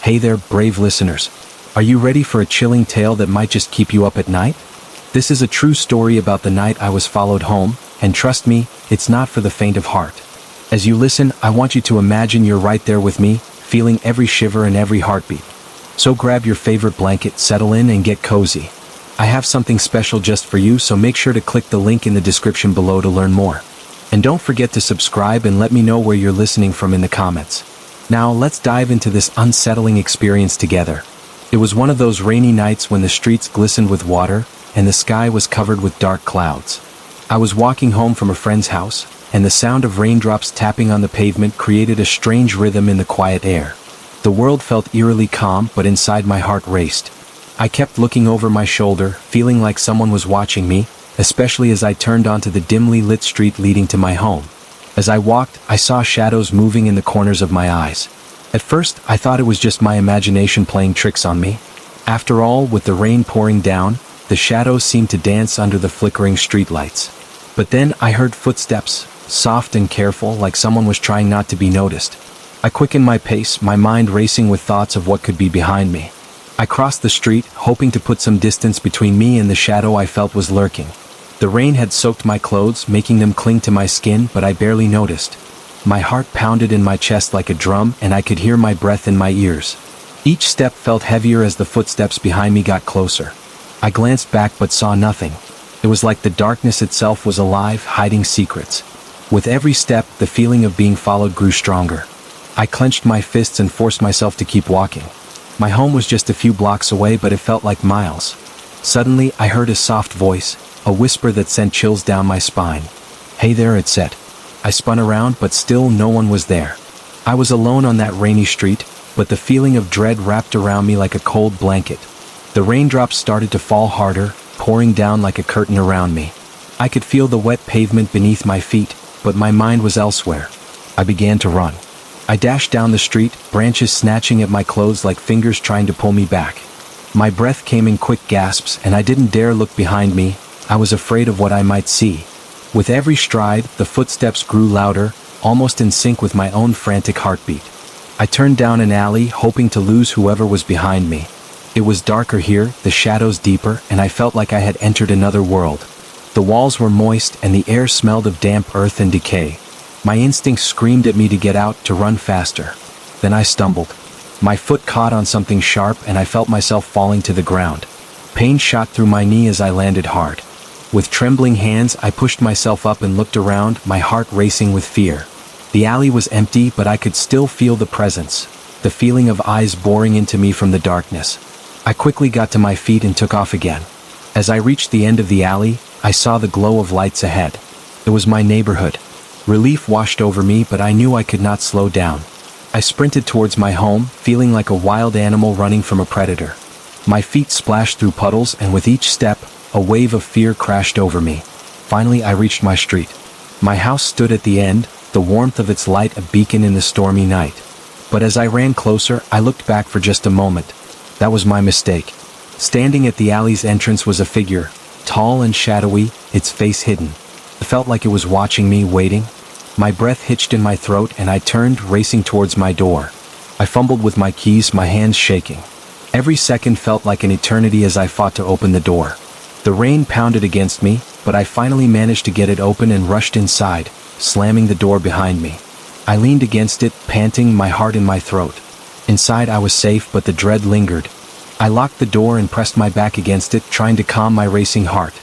Hey there, brave listeners. Are you ready for a chilling tale that might just keep you up at night? This is a true story about the night I was followed home, and trust me, it's not for the faint of heart. As you listen, I want you to imagine you're right there with me, feeling every shiver and every heartbeat. So grab your favorite blanket, settle in, and get cozy. I have something special just for you, so make sure to click the link in the description below to learn more. And don't forget to subscribe and let me know where you're listening from in the comments. Now let's dive into this unsettling experience together. It was one of those rainy nights when the streets glistened with water and the sky was covered with dark clouds. I was walking home from a friend's house, and the sound of raindrops tapping on the pavement created a strange rhythm in the quiet air. The world felt eerily calm, but inside my heart raced. I kept looking over my shoulder, feeling like someone was watching me, especially as I turned onto the dimly lit street leading to my home. As I walked, I saw shadows moving in the corners of my eyes. At first, I thought it was just my imagination playing tricks on me. After all, with the rain pouring down, the shadows seemed to dance under the flickering streetlights. But then I heard footsteps, soft and careful, like someone was trying not to be noticed. I quickened my pace, my mind racing with thoughts of what could be behind me. I crossed the street, hoping to put some distance between me and the shadow I felt was lurking. The rain had soaked my clothes, making them cling to my skin, but I barely noticed. My heart pounded in my chest like a drum, and I could hear my breath in my ears. Each step felt heavier as the footsteps behind me got closer. I glanced back but saw nothing. It was like the darkness itself was alive, hiding secrets. With every step, the feeling of being followed grew stronger. I clenched my fists and forced myself to keep walking. My home was just a few blocks away, but it felt like miles. Suddenly, I heard a soft voice, a whisper that sent chills down my spine. "Hey there," it said. I spun around, but still no one was there. I was alone on that rainy street, but the feeling of dread wrapped around me like a cold blanket. The raindrops started to fall harder, pouring down like a curtain around me. I could feel the wet pavement beneath my feet, but my mind was elsewhere. I began to run. I dashed down the street, branches snatching at my clothes like fingers trying to pull me back. My breath came in quick gasps, and I didn't dare look behind me. I was afraid of what I might see. With every stride, the footsteps grew louder, almost in sync with my own frantic heartbeat. I turned down an alley, hoping to lose whoever was behind me. It was darker here, the shadows deeper, and I felt like I had entered another world. The walls were moist, and the air smelled of damp earth and decay. My instincts screamed at me to get out, to run faster. Then I stumbled. My foot caught on something sharp, and I felt myself falling to the ground. Pain shot through my knee as I landed hard. With trembling hands, I pushed myself up and looked around, my heart racing with fear. The alley was empty, but I could still feel the presence, the feeling of eyes boring into me from the darkness. I quickly got to my feet and took off again. As I reached the end of the alley, I saw the glow of lights ahead. It was my neighborhood. Relief washed over me, but I knew I could not slow down. I sprinted towards my home, feeling like a wild animal running from a predator. My feet splashed through puddles, and with each step, a wave of fear crashed over me. Finally, I reached my street. My house stood at the end, the warmth of its light a beacon in the stormy night. But as I ran closer, I looked back for just a moment. That was my mistake. Standing at the alley's entrance was a figure, tall and shadowy, its face hidden. It felt like it was watching me, waiting. My breath hitched in my throat, and I turned, racing towards my door. I fumbled with my keys, my hands shaking. Every second felt like an eternity as I fought to open the door. The rain pounded against me, but I finally managed to get it open and rushed inside, slamming the door behind me. I leaned against it, panting, my heart in my throat. Inside I was safe, but the dread lingered. I locked the door and pressed my back against it, trying to calm my racing heart.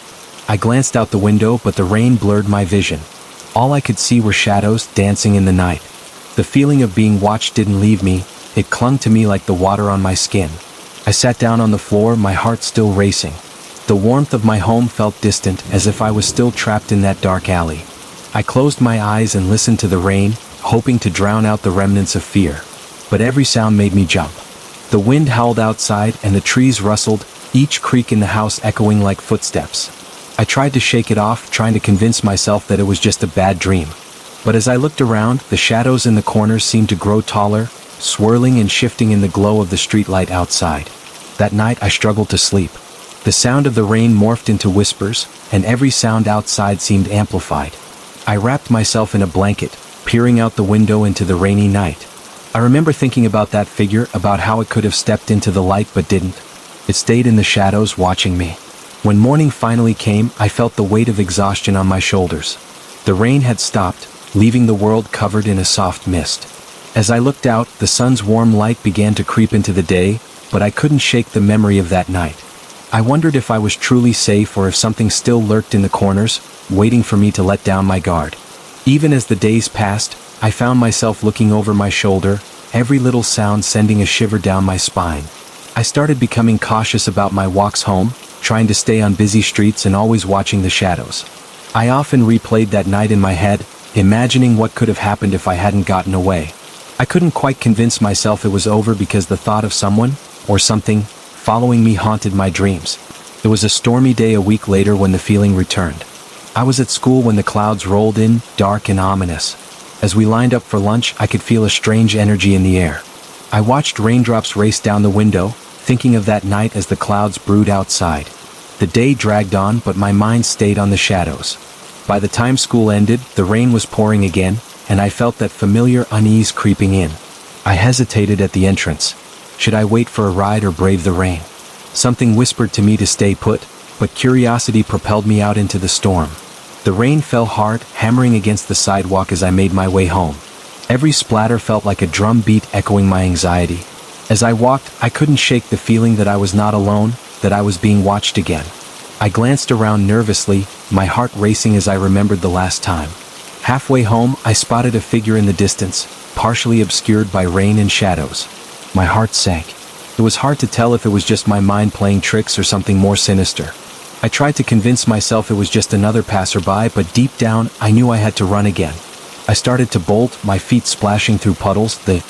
I glanced out the window, but the rain blurred my vision. All I could see were shadows dancing in the night. The feeling of being watched didn't leave me. It clung to me like the water on my skin. I sat down on the floor, my heart still racing. The warmth of my home felt distant, as if I was still trapped in that dark alley. I closed my eyes and listened to the rain, hoping to drown out the remnants of fear. But every sound made me jump. The wind howled outside, and the trees rustled, each creak in the house echoing like footsteps. I tried to shake it off, trying to convince myself that it was just a bad dream. But as I looked around, the shadows in the corners seemed to grow taller, swirling and shifting in the glow of the streetlight outside. That night I struggled to sleep. The sound of the rain morphed into whispers, and every sound outside seemed amplified. I wrapped myself in a blanket, peering out the window into the rainy night. I remember thinking about that figure, about how it could have stepped into the light but didn't. It stayed in the shadows watching me. When morning finally came, I felt the weight of exhaustion on my shoulders. The rain had stopped, leaving the world covered in a soft mist. As I looked out, the sun's warm light began to creep into the day, but I couldn't shake the memory of that night. I wondered if I was truly safe or if something still lurked in the corners, waiting for me to let down my guard. Even as the days passed, I found myself looking over my shoulder, every little sound sending a shiver down my spine. I started becoming cautious about my walks home, trying to stay on busy streets and always watching the shadows. I often replayed that night in my head, imagining what could have happened if I hadn't gotten away. I couldn't quite convince myself it was over because the thought of someone, or something, following me haunted my dreams. It was a stormy day a week later when the feeling returned. I was at school when the clouds rolled in, dark and ominous. As we lined up for lunch, I could feel a strange energy in the air. I watched raindrops race down the window, thinking of that night as the clouds brewed outside. The day dragged on, but my mind stayed on the shadows. By the time school ended, the rain was pouring again, and I felt that familiar unease creeping in. I hesitated at the entrance. Should I wait for a ride or brave the rain? Something whispered to me to stay put, but curiosity propelled me out into the storm. The rain fell hard, hammering against the sidewalk as I made my way home. Every splatter felt like a drum beat echoing my anxiety. As I walked, I couldn't shake the feeling that I was not alone, that I was being watched again. I glanced around nervously, my heart racing as I remembered the last time. Halfway home, I spotted a figure in the distance, partially obscured by rain and shadows. My heart sank. It was hard to tell if it was just my mind playing tricks or something more sinister. I tried to convince myself it was just another passerby, but deep down, I knew I had to run again. I started to bolt, my feet splashing through puddles, the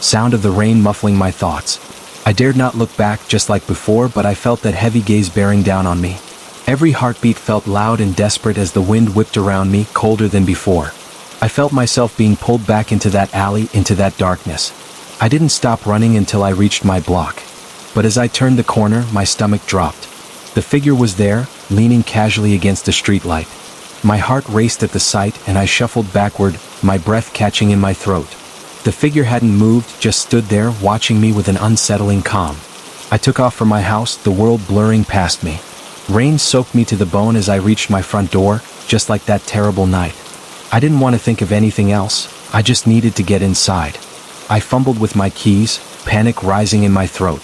sound of the rain muffling my thoughts. I dared not look back just like before, but I felt that heavy gaze bearing down on me. Every heartbeat felt loud and desperate as the wind whipped around me, colder than before. I felt myself being pulled back into that alley, into that darkness. I didn't stop running until I reached my block. But as I turned the corner, my stomach dropped. The figure was there, leaning casually against a streetlight. My heart raced at the sight, and I shuffled backward, my breath catching in my throat. The figure hadn't moved, just stood there, watching me with an unsettling calm. I took off for my house, the world blurring past me. Rain soaked me to the bone as I reached my front door, just like that terrible night. I didn't want to think of anything else, I just needed to get inside. I fumbled with my keys, panic rising in my throat.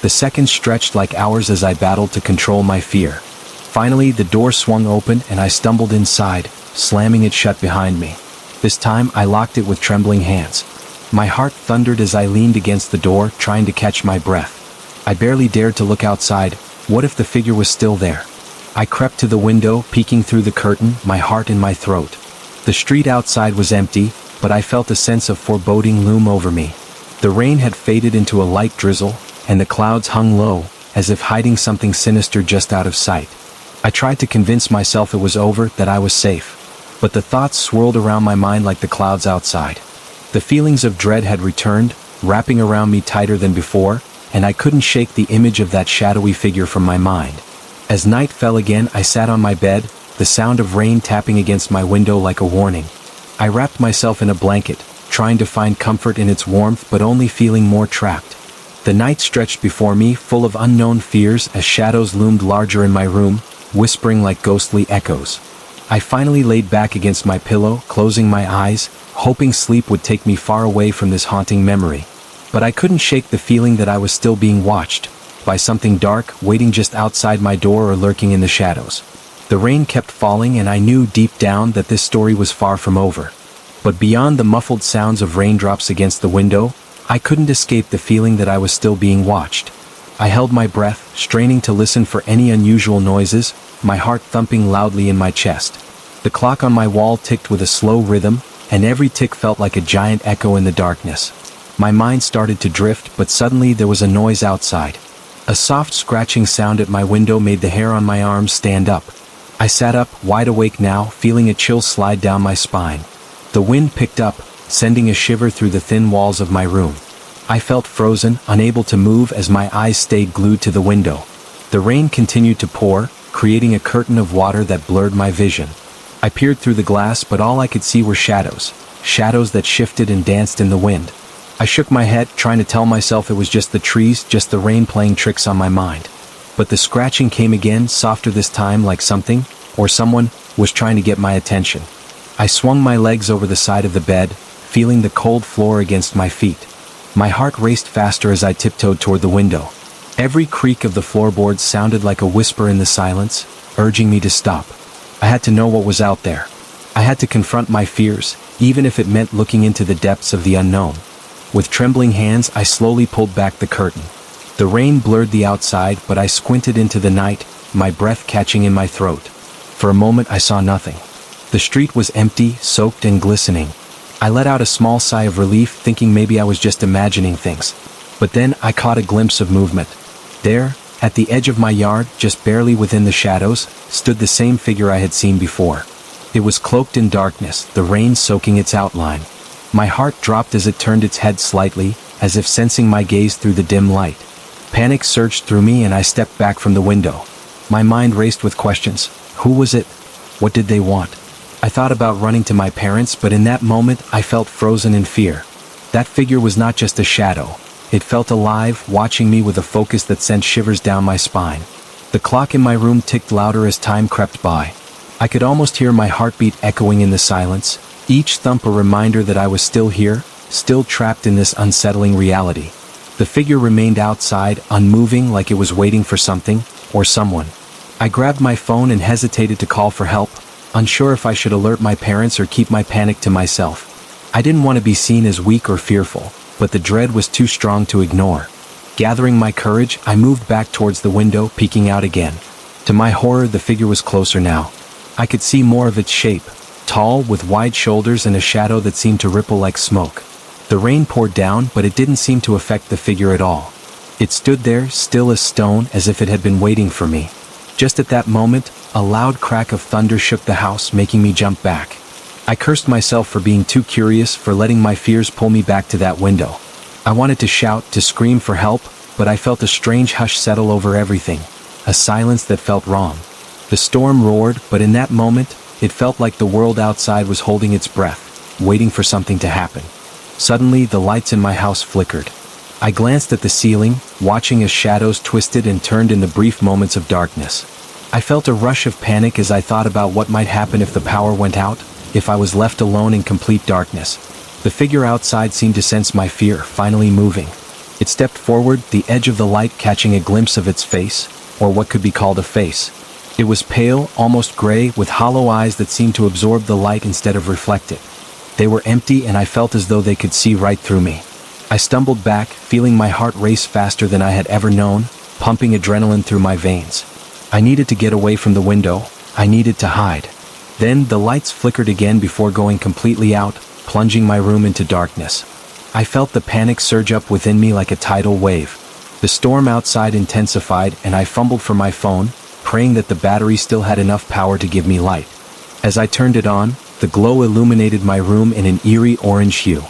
The seconds stretched like hours as I battled to control my fear. Finally, the door swung open and I stumbled inside, slamming it shut behind me. This time, I locked it with trembling hands. My heart thundered as I leaned against the door, trying to catch my breath. I barely dared to look outside. What if the figure was still there? I crept to the window, peeking through the curtain, my heart in my throat. The street outside was empty, but I felt a sense of foreboding loom over me. The rain had faded into a light drizzle, and the clouds hung low, as if hiding something sinister just out of sight. I tried to convince myself it was over, that I was safe. But the thoughts swirled around my mind like the clouds outside. The feelings of dread had returned, wrapping around me tighter than before, and I couldn't shake the image of that shadowy figure from my mind. As night fell again, I sat on my bed, the sound of rain tapping against my window like a warning. I wrapped myself in a blanket, trying to find comfort in its warmth but only feeling more trapped. The night stretched before me, full of unknown fears as shadows loomed larger in my room, whispering like ghostly echoes. I finally laid back against my pillow, closing my eyes, hoping sleep would take me far away from this haunting memory. But I couldn't shake the feeling that I was still being watched, by something dark, waiting just outside my door or lurking in the shadows. The rain kept falling and I knew deep down that this story was far from over. But beyond the muffled sounds of raindrops against the window, I couldn't escape the feeling that I was still being watched. I held my breath, straining to listen for any unusual noises, my heart thumping loudly in my chest. The clock on my wall ticked with a slow rhythm, and every tick felt like a giant echo in the darkness. My mind started to drift, but suddenly there was a noise outside. A soft scratching sound at my window made the hair on my arms stand up. I sat up, wide awake now, feeling a chill slide down my spine. The wind picked up, sending a shiver through the thin walls of my room. I felt frozen, unable to move as my eyes stayed glued to the window. The rain continued to pour, creating a curtain of water that blurred my vision. I peered through the glass, but all I could see were shadows. Shadows that shifted and danced in the wind. I shook my head, trying to tell myself it was just the trees, just the rain playing tricks on my mind. But the scratching came again, softer this time, like something, or someone, was trying to get my attention. I swung my legs over the side of the bed, feeling the cold floor against my feet. My heart raced faster as I tiptoed toward the window. Every creak of the floorboards sounded like a whisper in the silence, urging me to stop. I had to know what was out there. I had to confront my fears, even if it meant looking into the depths of the unknown. With trembling hands, I slowly pulled back the curtain. The rain blurred the outside, but I squinted into the night, my breath catching in my throat. For a moment I saw nothing. The street was empty, soaked and glistening. I let out a small sigh of relief, thinking maybe I was just imagining things. But then I caught a glimpse of movement. There, at the edge of my yard, just barely within the shadows, stood the same figure I had seen before. It was cloaked in darkness, the rain soaking its outline. My heart dropped as it turned its head slightly, as if sensing my gaze through the dim light. Panic surged through me and I stepped back from the window. My mind raced with questions. Who was it? What did they want? I thought about running to my parents, but in that moment I felt frozen in fear. That figure was not just a shadow. It felt alive, watching me with a focus that sent shivers down my spine. The clock in my room ticked louder as time crept by. I could almost hear my heartbeat echoing in the silence, each thump a reminder that I was still here, still trapped in this unsettling reality. The figure remained outside, unmoving, like it was waiting for something, or someone. I grabbed my phone and hesitated to call for help, unsure if I should alert my parents or keep my panic to myself. I didn't want to be seen as weak or fearful, but the dread was too strong to ignore. Gathering my courage, I moved back towards the window, peeking out again. To my horror, the figure was closer now. I could see more of its shape, tall, with wide shoulders and a shadow that seemed to ripple like smoke. The rain poured down, but it didn't seem to affect the figure at all. It stood there, still as stone, as if it had been waiting for me. Just at that moment, a loud crack of thunder shook the house, making me jump back. I cursed myself for being too curious, for letting my fears pull me back to that window. I wanted to shout, to scream for help, but I felt a strange hush settle over everything, a silence that felt wrong. The storm roared, but in that moment, it felt like the world outside was holding its breath, waiting for something to happen. Suddenly, the lights in my house flickered. I glanced at the ceiling, watching as shadows twisted and turned in the brief moments of darkness. I felt a rush of panic as I thought about what might happen if the power went out, if I was left alone in complete darkness. The figure outside seemed to sense my fear, finally moving. It stepped forward, the edge of the light catching a glimpse of its face, or what could be called a face. It was pale, almost gray, with hollow eyes that seemed to absorb the light instead of reflect it. They were empty, and I felt as though they could see right through me. I stumbled back, feeling my heart race faster than I had ever known, pumping adrenaline through my veins. I needed to get away from the window. I needed to hide. Then the lights flickered again before going completely out, plunging my room into darkness. I felt the panic surge up within me like a tidal wave. The storm outside intensified, and I fumbled for my phone, praying that the battery still had enough power to give me light. As I turned it on, the glow illuminated my room in an eerie orange hue.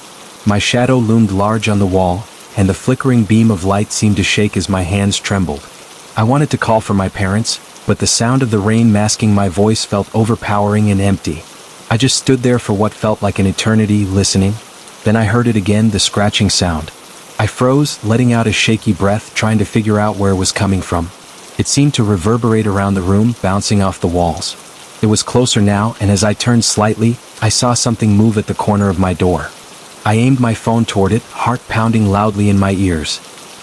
My shadow loomed large on the wall, and the flickering beam of light seemed to shake as my hands trembled. I wanted to call for my parents, but the sound of the rain masking my voice felt overpowering and empty. I just stood there for what felt like an eternity, listening. Then I heard it again, the scratching sound. I froze, letting out a shaky breath, trying to figure out where it was coming from. It seemed to reverberate around the room, bouncing off the walls. It was closer now, and as I turned slightly, I saw something move at the corner of my door. I aimed my phone toward it, heart pounding loudly in my ears.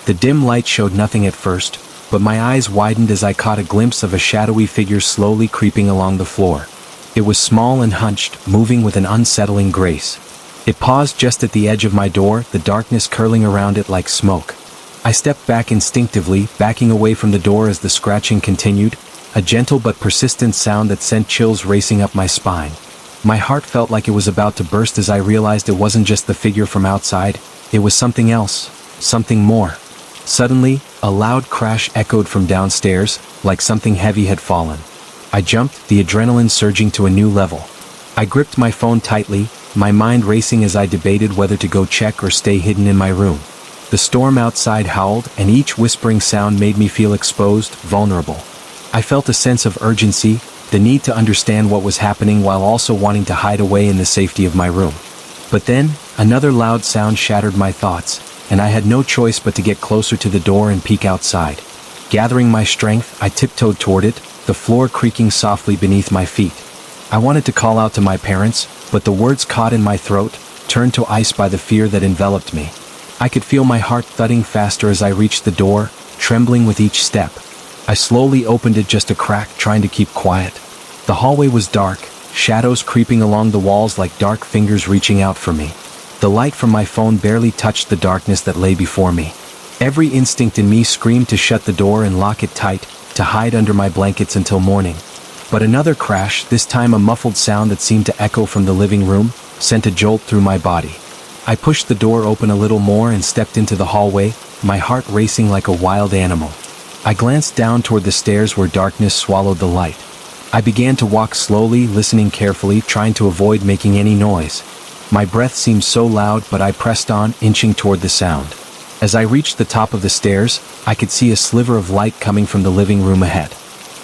The dim light showed nothing at first, but my eyes widened as I caught a glimpse of a shadowy figure slowly creeping along the floor. It was small and hunched, moving with an unsettling grace. It paused just at the edge of my door, the darkness curling around it like smoke. I stepped back instinctively, backing away from the door as the scratching continued, a gentle but persistent sound that sent chills racing up my spine. My heart felt like it was about to burst as I realized it wasn't just the figure from outside, it was something else, something more. Suddenly, a loud crash echoed from downstairs, like something heavy had fallen. I jumped, the adrenaline surging to a new level. I gripped my phone tightly, my mind racing as I debated whether to go check or stay hidden in my room. The storm outside howled, and each whispering sound made me feel exposed, vulnerable. I felt a sense of urgency, the need to understand what was happening while also wanting to hide away in the safety of my room. But then, another loud sound shattered my thoughts, and I had no choice but to get closer to the door and peek outside. Gathering my strength, I tiptoed toward it, the floor creaking softly beneath my feet. I wanted to call out to my parents, but the words caught in my throat, turned to ice by the fear that enveloped me. I could feel my heart thudding faster as I reached the door, trembling with each step. I slowly opened it just a crack, trying to keep quiet. The hallway was dark, shadows creeping along the walls like dark fingers reaching out for me. The light from my phone barely touched the darkness that lay before me. Every instinct in me screamed to shut the door and lock it tight, to hide under my blankets until morning. But another crash, this time a muffled sound that seemed to echo from the living room, sent a jolt through my body. I pushed the door open a little more and stepped into the hallway, my heart racing like a wild animal. I glanced down toward the stairs where darkness swallowed the light. I began to walk slowly, listening carefully, trying to avoid making any noise. My breath seemed so loud, but I pressed on, inching toward the sound. As I reached the top of the stairs, I could see a sliver of light coming from the living room ahead.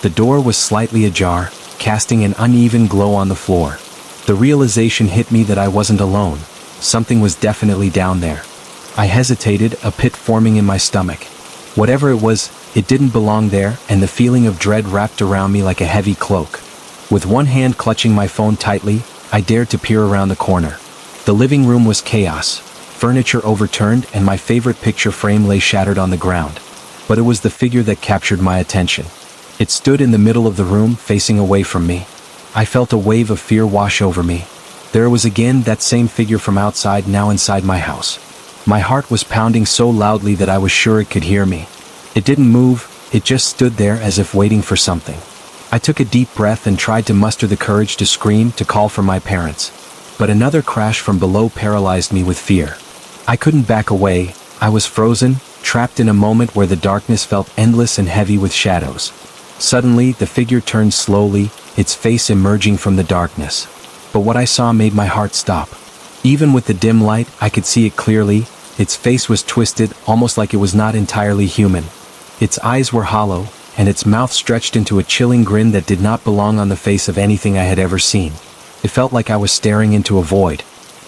The door was slightly ajar, casting an uneven glow on the floor. The realization hit me that I wasn't alone. Something was definitely down there. I hesitated, a pit forming in my stomach. Whatever it was, it didn't belong there, and the feeling of dread wrapped around me like a heavy cloak. With one hand clutching my phone tightly, I dared to peer around the corner. The living room was chaos. Furniture overturned, and my favorite picture frame lay shattered on the ground. But it was the figure that captured my attention. It stood in the middle of the room, facing away from me. I felt a wave of fear wash over me. There was again that same figure from outside, now inside my house. My heart was pounding so loudly that I was sure it could hear me. It didn't move, it just stood there as if waiting for something. I took a deep breath and tried to muster the courage to scream, to call for my parents. But another crash from below paralyzed me with fear. I couldn't back away. I was frozen, trapped in a moment where the darkness felt endless and heavy with shadows. Suddenly, the figure turned slowly, its face emerging from the darkness. But what I saw made my heart stop. Even with the dim light, I could see it clearly. Its face was twisted, almost like it was not entirely human. Its eyes were hollow, and its mouth stretched into a chilling grin that did not belong on the face of anything I had ever seen. It felt like I was staring into a void.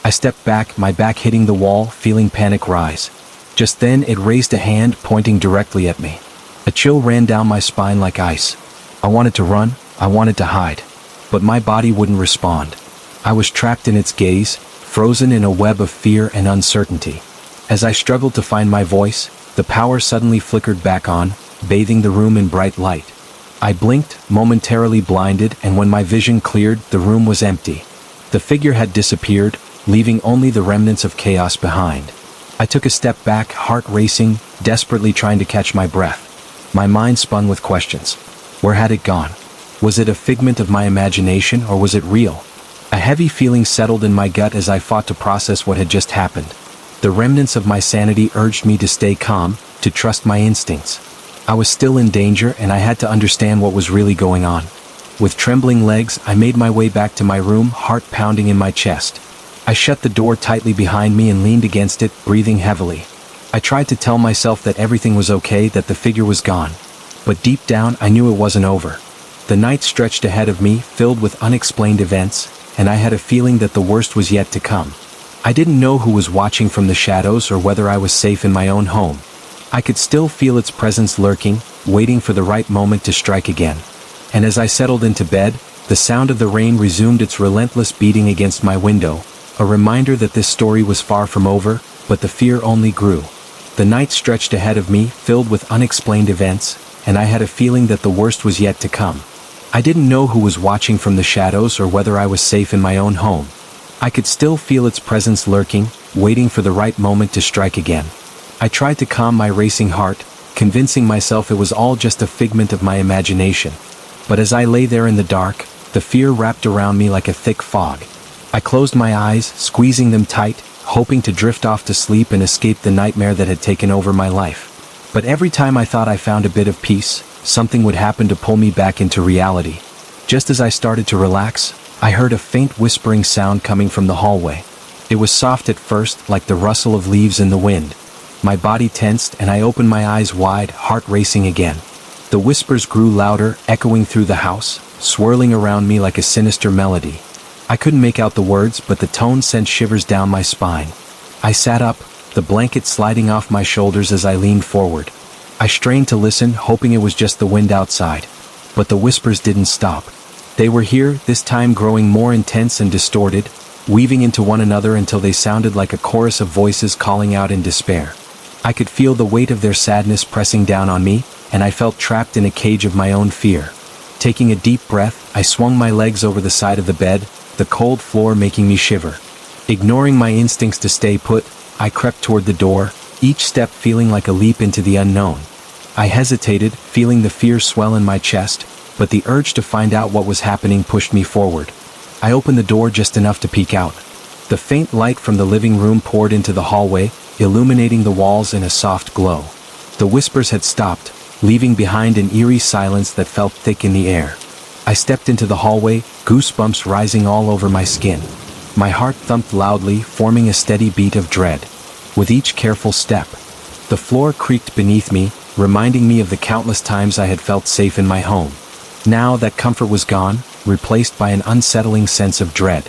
I stepped back, my back hitting the wall, feeling panic rise. Just then, it raised a hand, pointing directly at me. A chill ran down my spine like ice. I wanted to run, I wanted to hide. But my body wouldn't respond. I was trapped in its gaze, frozen in a web of fear and uncertainty. As I struggled to find my voice, the power suddenly flickered back on, bathing the room in bright light. I blinked, momentarily blinded, and when my vision cleared, the room was empty. The figure had disappeared, leaving only the remnants of chaos behind. I took a step back, heart racing, desperately trying to catch my breath. My mind spun with questions. Where had it gone? Was it a figment of my imagination, or was it real? A heavy feeling settled in my gut as I fought to process what had just happened. The remnants of my sanity urged me to stay calm, to trust my instincts. I was still in danger, and I had to understand what was really going on. With trembling legs, I made my way back to my room, heart pounding in my chest. I shut the door tightly behind me and leaned against it, breathing heavily. I tried to tell myself that everything was okay, that the figure was gone. But deep down, I knew it wasn't over. The night stretched ahead of me, filled with unexplained events, and I had a feeling that the worst was yet to come. I didn't know who was watching from the shadows or whether I was safe in my own home. I could still feel its presence lurking, waiting for the right moment to strike again. And as I settled into bed, the sound of the rain resumed its relentless beating against my window, a reminder that this story was far from over, but the fear only grew. The night stretched ahead of me, filled with unexplained events, and I had a feeling that the worst was yet to come. I didn't know who was watching from the shadows or whether I was safe in my own home. I could still feel its presence lurking, waiting for the right moment to strike again. I tried to calm my racing heart, convincing myself it was all just a figment of my imagination. But as I lay there in the dark, the fear wrapped around me like a thick fog. I closed my eyes, squeezing them tight, hoping to drift off to sleep and escape the nightmare that had taken over my life. But every time I thought I found a bit of peace, something would happen to pull me back into reality. Just as I started to relax, I heard a faint whispering sound coming from the hallway. It was soft at first, like the rustle of leaves in the wind. My body tensed and I opened my eyes wide, heart racing again. The whispers grew louder, echoing through the house, swirling around me like a sinister melody. I couldn't make out the words, but the tone sent shivers down my spine. I sat up, the blanket sliding off my shoulders as I leaned forward. I strained to listen, hoping it was just the wind outside. But the whispers didn't stop. They were here, this time growing more intense and distorted, weaving into one another until they sounded like a chorus of voices calling out in despair. I could feel the weight of their sadness pressing down on me, and I felt trapped in a cage of my own fear. Taking a deep breath, I swung my legs over the side of the bed, the cold floor making me shiver. Ignoring my instincts to stay put, I crept toward the door, each step feeling like a leap into the unknown. I hesitated, feeling the fear swell in my chest, but the urge to find out what was happening pushed me forward. I opened the door just enough to peek out. The faint light from the living room poured into the hallway, illuminating the walls in a soft glow. The whispers had stopped, leaving behind an eerie silence that felt thick in the air. I stepped into the hallway, goosebumps rising all over my skin. My heart thumped loudly, forming a steady beat of dread. With each careful step, the floor creaked beneath me, reminding me of the countless times I had felt safe in my home. Now that comfort was gone, replaced by an unsettling sense of dread.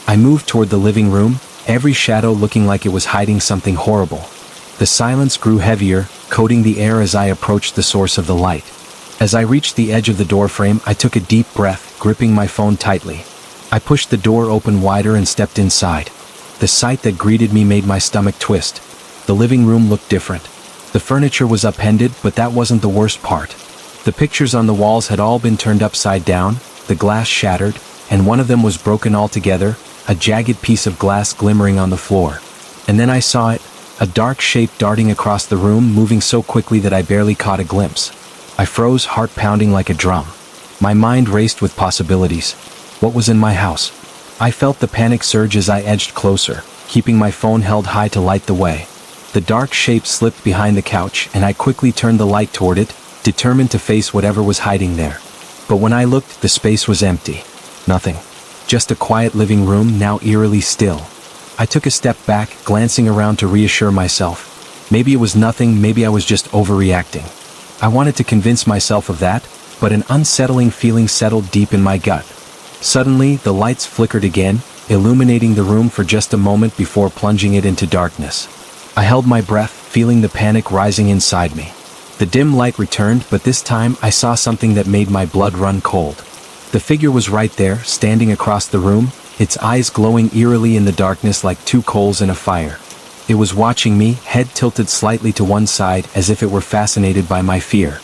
I moved toward the living room, every shadow looking like it was hiding something horrible. The silence grew heavier, coating the air as I approached the source of the light. As I reached the edge of the doorframe, I took a deep breath, gripping my phone tightly. I pushed the door open wider and stepped inside. The sight that greeted me made my stomach twist. The living room looked different. The furniture was upended, but that wasn't the worst part. The pictures on the walls had all been turned upside down, the glass shattered, and one of them was broken altogether, a jagged piece of glass glimmering on the floor. And then I saw it, a dark shape darting across the room, moving so quickly that I barely caught a glimpse. I froze, heart pounding like a drum. My mind raced with possibilities. What was in my house? I felt the panic surge as I edged closer, keeping my phone held high to light the way. The dark shape slipped behind the couch, and I quickly turned the light toward it, determined to face whatever was hiding there. But when I looked, the space was empty. Nothing. Just a quiet living room, now eerily still. I took a step back, glancing around to reassure myself. Maybe it was nothing, maybe I was just overreacting. I wanted to convince myself of that, but an unsettling feeling settled deep in my gut. Suddenly, the lights flickered again, illuminating the room for just a moment before plunging it into darkness. I held my breath, feeling the panic rising inside me. The dim light returned, but this time I saw something that made my blood run cold. The figure was right there, standing across the room, its eyes glowing eerily in the darkness like two coals in a fire. It was watching me, head tilted slightly to one side as if it were fascinated by my fear.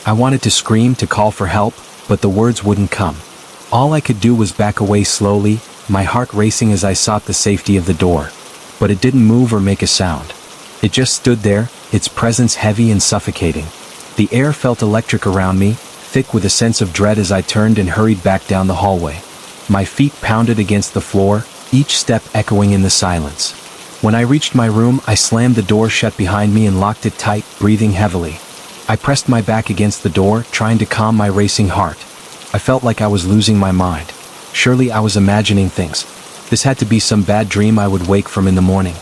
I wanted to scream, to call for help, but the words wouldn't come. All I could do was back away slowly, my heart racing as I sought the safety of the door. But it didn't move or make a sound. It just stood there, its presence heavy and suffocating. The air felt electric around me, thick with a sense of dread as I turned and hurried back down the hallway. My feet pounded against the floor, each step echoing in the silence. When I reached my room, I slammed the door shut behind me and locked it tight, breathing heavily. I pressed my back against the door, trying to calm my racing heart. I felt like I was losing my mind. Surely I was imagining things. This had to be some bad dream I would wake from in the morning.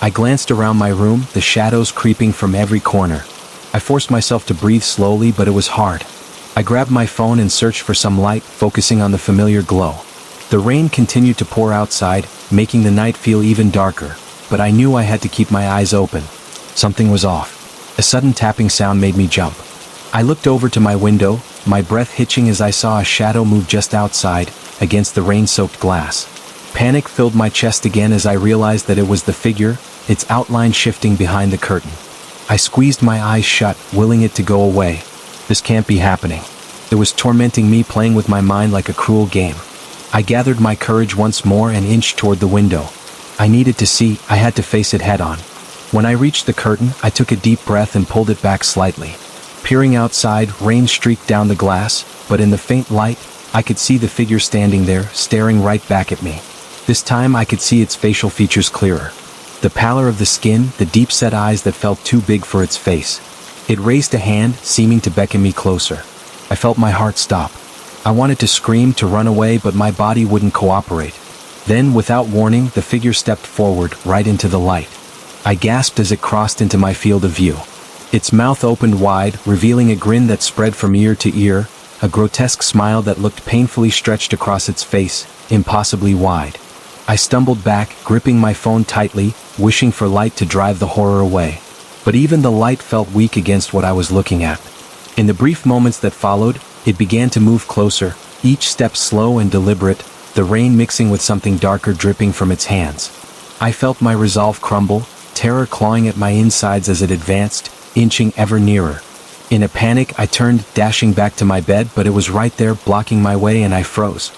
I glanced around my room, the shadows creeping from every corner. I forced myself to breathe slowly, but it was hard. I grabbed my phone and searched for some light, focusing on the familiar glow. The rain continued to pour outside, making the night feel even darker, but I knew I had to keep my eyes open. Something was off. A sudden tapping sound made me jump. I looked over to my window, my breath hitching as I saw a shadow move just outside, against the rain-soaked glass. Panic filled my chest again as I realized that it was the figure, its outline shifting behind the curtain. I squeezed my eyes shut, willing it to go away. This can't be happening. It was tormenting me, playing with my mind like a cruel game. I gathered my courage once more and inched toward the window. I needed to see, I had to face it head on. When I reached the curtain, I took a deep breath and pulled it back slightly. Peering outside, rain streaked down the glass, but in the faint light, I could see the figure standing there, staring right back at me. This time I could see its facial features clearer. The pallor of the skin, the deep-set eyes that felt too big for its face. It raised a hand, seeming to beckon me closer. I felt my heart stop. I wanted to scream, to run away, but my body wouldn't cooperate. Then, without warning, the figure stepped forward, right into the light. I gasped as it crossed into my field of view. Its mouth opened wide, revealing a grin that spread from ear to ear, a grotesque smile that looked painfully stretched across its face, impossibly wide. I stumbled back, gripping my phone tightly, wishing for light to drive the horror away. But even the light felt weak against what I was looking at. In the brief moments that followed, it began to move closer, each step slow and deliberate, the rain mixing with something darker dripping from its hands. I felt my resolve crumble, terror clawing at my insides as it advanced, inching ever nearer. In a panic, I turned, dashing back to my bed, but it was right there, blocking my way, and I froze.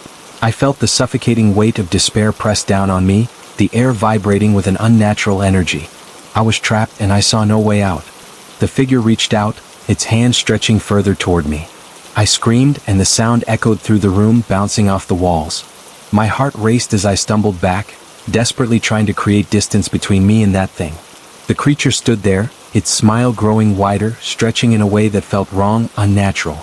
I felt the suffocating weight of despair press down on me, the air vibrating with an unnatural energy. I was trapped, and I saw no way out. The figure reached out, its hand stretching further toward me. I screamed, and the sound echoed through the room, bouncing off the walls. My heart raced as I stumbled back, desperately trying to create distance between me and that thing. The creature stood there, its smile growing wider, stretching in a way that felt wrong, unnatural.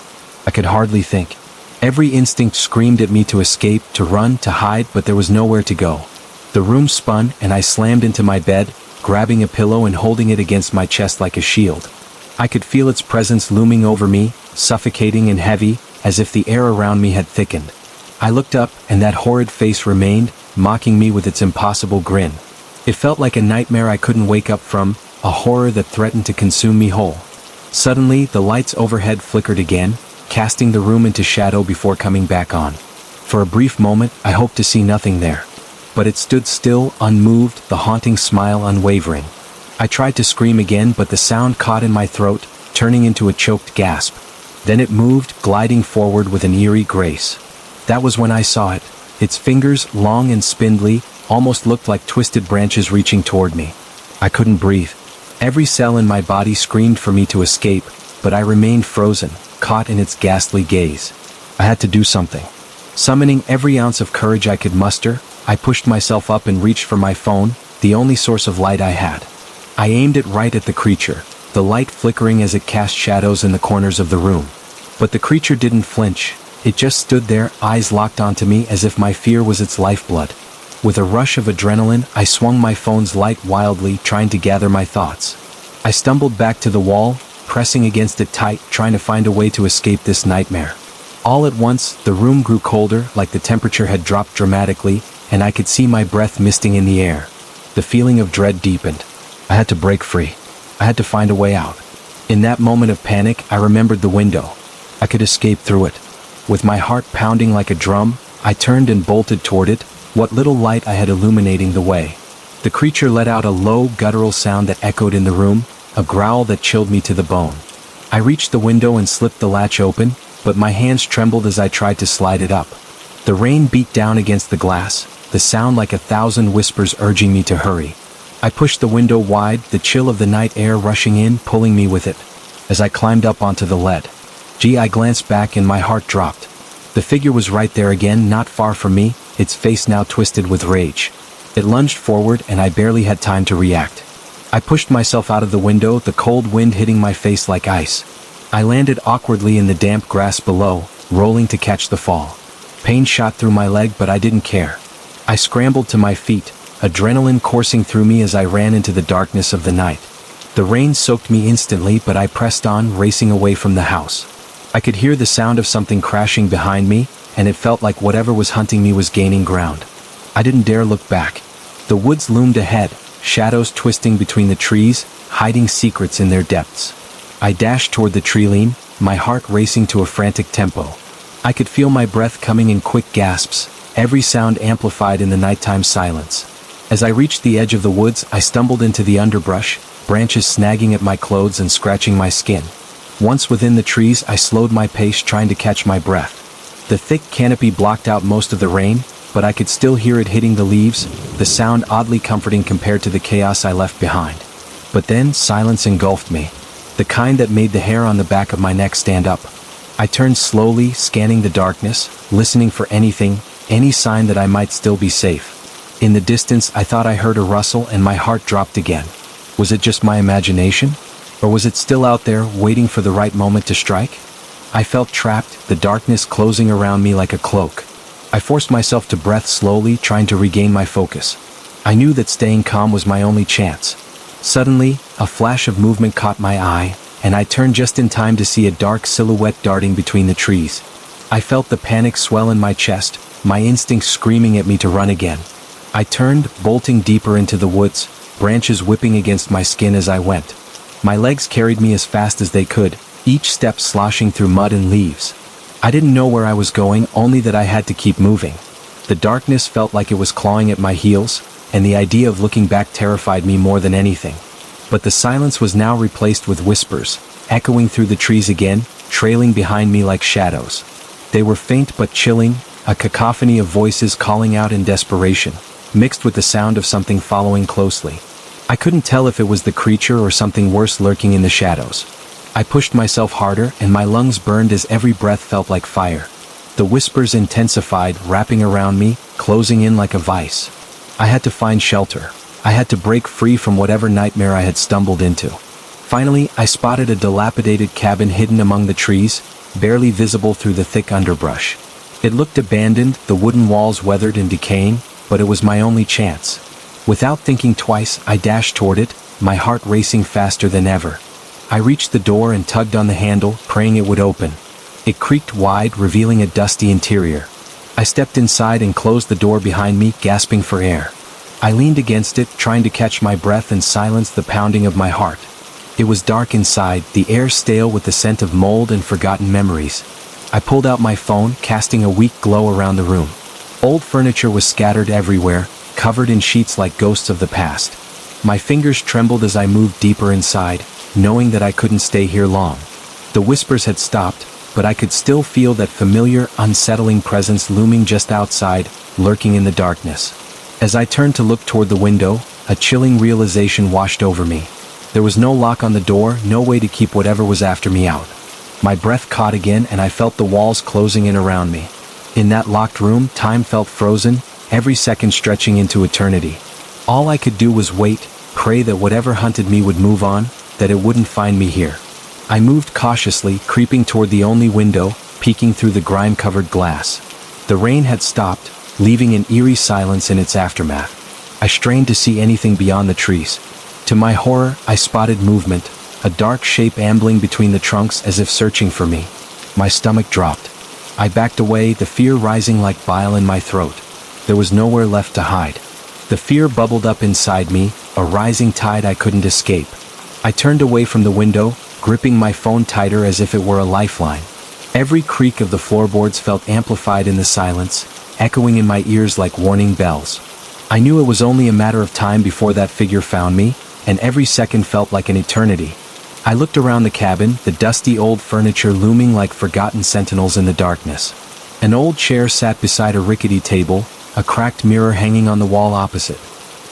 I could hardly think. Every instinct screamed at me to escape, to run, to hide, but there was nowhere to go. The room spun, and I slammed into my bed, grabbing a pillow and holding it against my chest like a shield. I could feel its presence looming over me, suffocating and heavy, as if the air around me had thickened. I looked up, and that horrid face remained, mocking me with its impossible grin. It felt like a nightmare I couldn't wake up from, a horror that threatened to consume me whole. Suddenly, the lights overhead flickered again, casting the room into shadow before coming back on. For a brief moment, I hoped to see nothing there. But it stood still, unmoved, the haunting smile unwavering. I tried to scream again, but the sound caught in my throat, turning into a choked gasp. Then it moved, gliding forward with an eerie grace. That was when I saw it. Its fingers, long and spindly, almost looked like twisted branches reaching toward me. I couldn't breathe. Every cell in my body screamed for me to escape, but I remained frozen, caught in its ghastly gaze. I had to do something. Summoning every ounce of courage I could muster, I pushed myself up and reached for my phone, the only source of light I had. I aimed it right at the creature, the light flickering as it cast shadows in the corners of the room. But the creature didn't flinch. It just stood there, eyes locked onto me as if my fear was its lifeblood. With a rush of adrenaline, I swung my phone's light wildly, trying to gather my thoughts. I stumbled back to the wall, pressing against it tight, trying to find a way to escape this nightmare. All at once, the room grew colder, like the temperature had dropped dramatically, and I could see my breath misting in the air. The feeling of dread deepened. I had to break free. I had to find a way out. In that moment of panic, I remembered the window. I could escape through it. With my heart pounding like a drum, I turned and bolted toward it, what little light I had illuminating the way. The creature let out a low, guttural sound that echoed in the room, a growl that chilled me to the bone. I reached the window and slipped the latch open, but my hands trembled as I tried to slide it up. The rain beat down against the glass, the sound like 1,000 whispers urging me to hurry. I pushed the window wide, the chill of the night air rushing in, pulling me with it. As I climbed up onto the lead, I glanced back and my heart dropped. The figure was right there again, not far from me, its face now twisted with rage. It lunged forward and I barely had time to react. I pushed myself out of the window, the cold wind hitting my face like ice. I landed awkwardly in the damp grass below, rolling to catch the fall. Pain shot through my leg, but I didn't care. I scrambled to my feet, adrenaline coursing through me as I ran into the darkness of the night. The rain soaked me instantly, but I pressed on, racing away from the house. I could hear the sound of something crashing behind me, and it felt like whatever was hunting me was gaining ground. I didn't dare look back. The woods loomed ahead, shadows twisting between the trees, hiding secrets in their depths. I dashed toward the tree line, my heart racing to a frantic tempo. I could feel my breath coming in quick gasps, every sound amplified in the nighttime silence. As I reached the edge of the woods, I stumbled into the underbrush, branches snagging at my clothes and scratching my skin. Once within the trees, I slowed my pace, trying to catch my breath. The thick canopy blocked out most of the rain, but I could still hear it hitting the leaves, the sound oddly comforting compared to the chaos I left behind. But then, silence engulfed me, the kind that made the hair on the back of my neck stand up. I turned slowly, scanning the darkness, listening for anything, any sign that I might still be safe. In the distance, I thought I heard a rustle and my heart dropped again. Was it just my imagination? Or was it still out there, waiting for the right moment to strike? I felt trapped, the darkness closing around me like a cloak. I forced myself to breathe slowly, trying to regain my focus. I knew that staying calm was my only chance. Suddenly, a flash of movement caught my eye, and I turned just in time to see a dark silhouette darting between the trees. I felt the panic swell in my chest, my instincts screaming at me to run again. I turned, bolting deeper into the woods, branches whipping against my skin as I went. My legs carried me as fast as they could, each step sloshing through mud and leaves. I didn't know where I was going, only that I had to keep moving. The darkness felt like it was clawing at my heels, and the idea of looking back terrified me more than anything. But the silence was now replaced with whispers, echoing through the trees again, trailing behind me like shadows. They were faint but chilling, a cacophony of voices calling out in desperation, mixed with the sound of something following closely. I couldn't tell if it was the creature or something worse lurking in the shadows. I pushed myself harder, and my lungs burned as every breath felt like fire. The whispers intensified, wrapping around me, closing in like a vice. I had to find shelter. I had to break free from whatever nightmare I had stumbled into. Finally, I spotted a dilapidated cabin hidden among the trees, barely visible through the thick underbrush. It looked abandoned, the wooden walls weathered and decaying, but it was my only chance. Without thinking twice, I dashed toward it, my heart racing faster than ever. I reached the door and tugged on the handle, praying it would open. It creaked wide, revealing a dusty interior. I stepped inside and closed the door behind me, gasping for air. I leaned against it, trying to catch my breath and silence the pounding of my heart. It was dark inside, the air stale with the scent of mold and forgotten memories. I pulled out my phone, casting a weak glow around the room. Old furniture was scattered everywhere, covered in sheets like ghosts of the past. My fingers trembled as I moved deeper inside, knowing that I couldn't stay here long. The whispers had stopped, but I could still feel that familiar, unsettling presence looming just outside, lurking in the darkness. As I turned to look toward the window, a chilling realization washed over me. There was no lock on the door, no way to keep whatever was after me out. My breath caught again, and I felt the walls closing in around me. In that locked room, time felt frozen, every second stretching into eternity. All I could do was wait, pray that whatever hunted me would move on, that it wouldn't find me here. I moved cautiously, creeping toward the only window, peeking through the grime-covered glass. The rain had stopped, leaving an eerie silence in its aftermath. I strained to see anything beyond the trees. To my horror, I spotted movement, a dark shape ambling between the trunks as if searching for me. My stomach dropped. I backed away, the fear rising like bile in my throat. There was nowhere left to hide. The fear bubbled up inside me, a rising tide I couldn't escape. I turned away from the window, gripping my phone tighter as if it were a lifeline. Every creak of the floorboards felt amplified in the silence, echoing in my ears like warning bells. I knew it was only a matter of time before that figure found me, and every second felt like an eternity. I looked around the cabin, the dusty old furniture looming like forgotten sentinels in the darkness. An old chair sat beside a rickety table, a cracked mirror hanging on the wall opposite.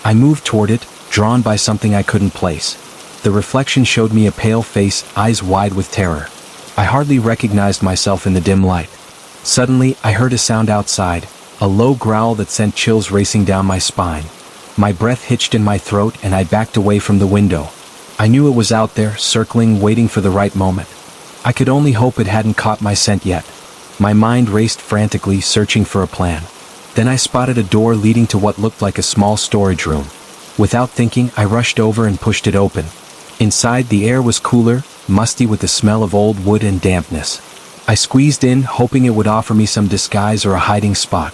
I moved toward it, drawn by something I couldn't place. The reflection showed me a pale face, eyes wide with terror. I hardly recognized myself in the dim light. Suddenly, I heard a sound outside, a low growl that sent chills racing down my spine. My breath hitched in my throat, and I backed away from the window. I knew it was out there, circling, waiting for the right moment. I could only hope it hadn't caught my scent yet. My mind raced frantically, searching for a plan. Then I spotted a door leading to what looked like a small storage room. Without thinking, I rushed over and pushed it open. Inside, the air was cooler, musty with the smell of old wood and dampness. I squeezed in, hoping it would offer me some disguise or a hiding spot.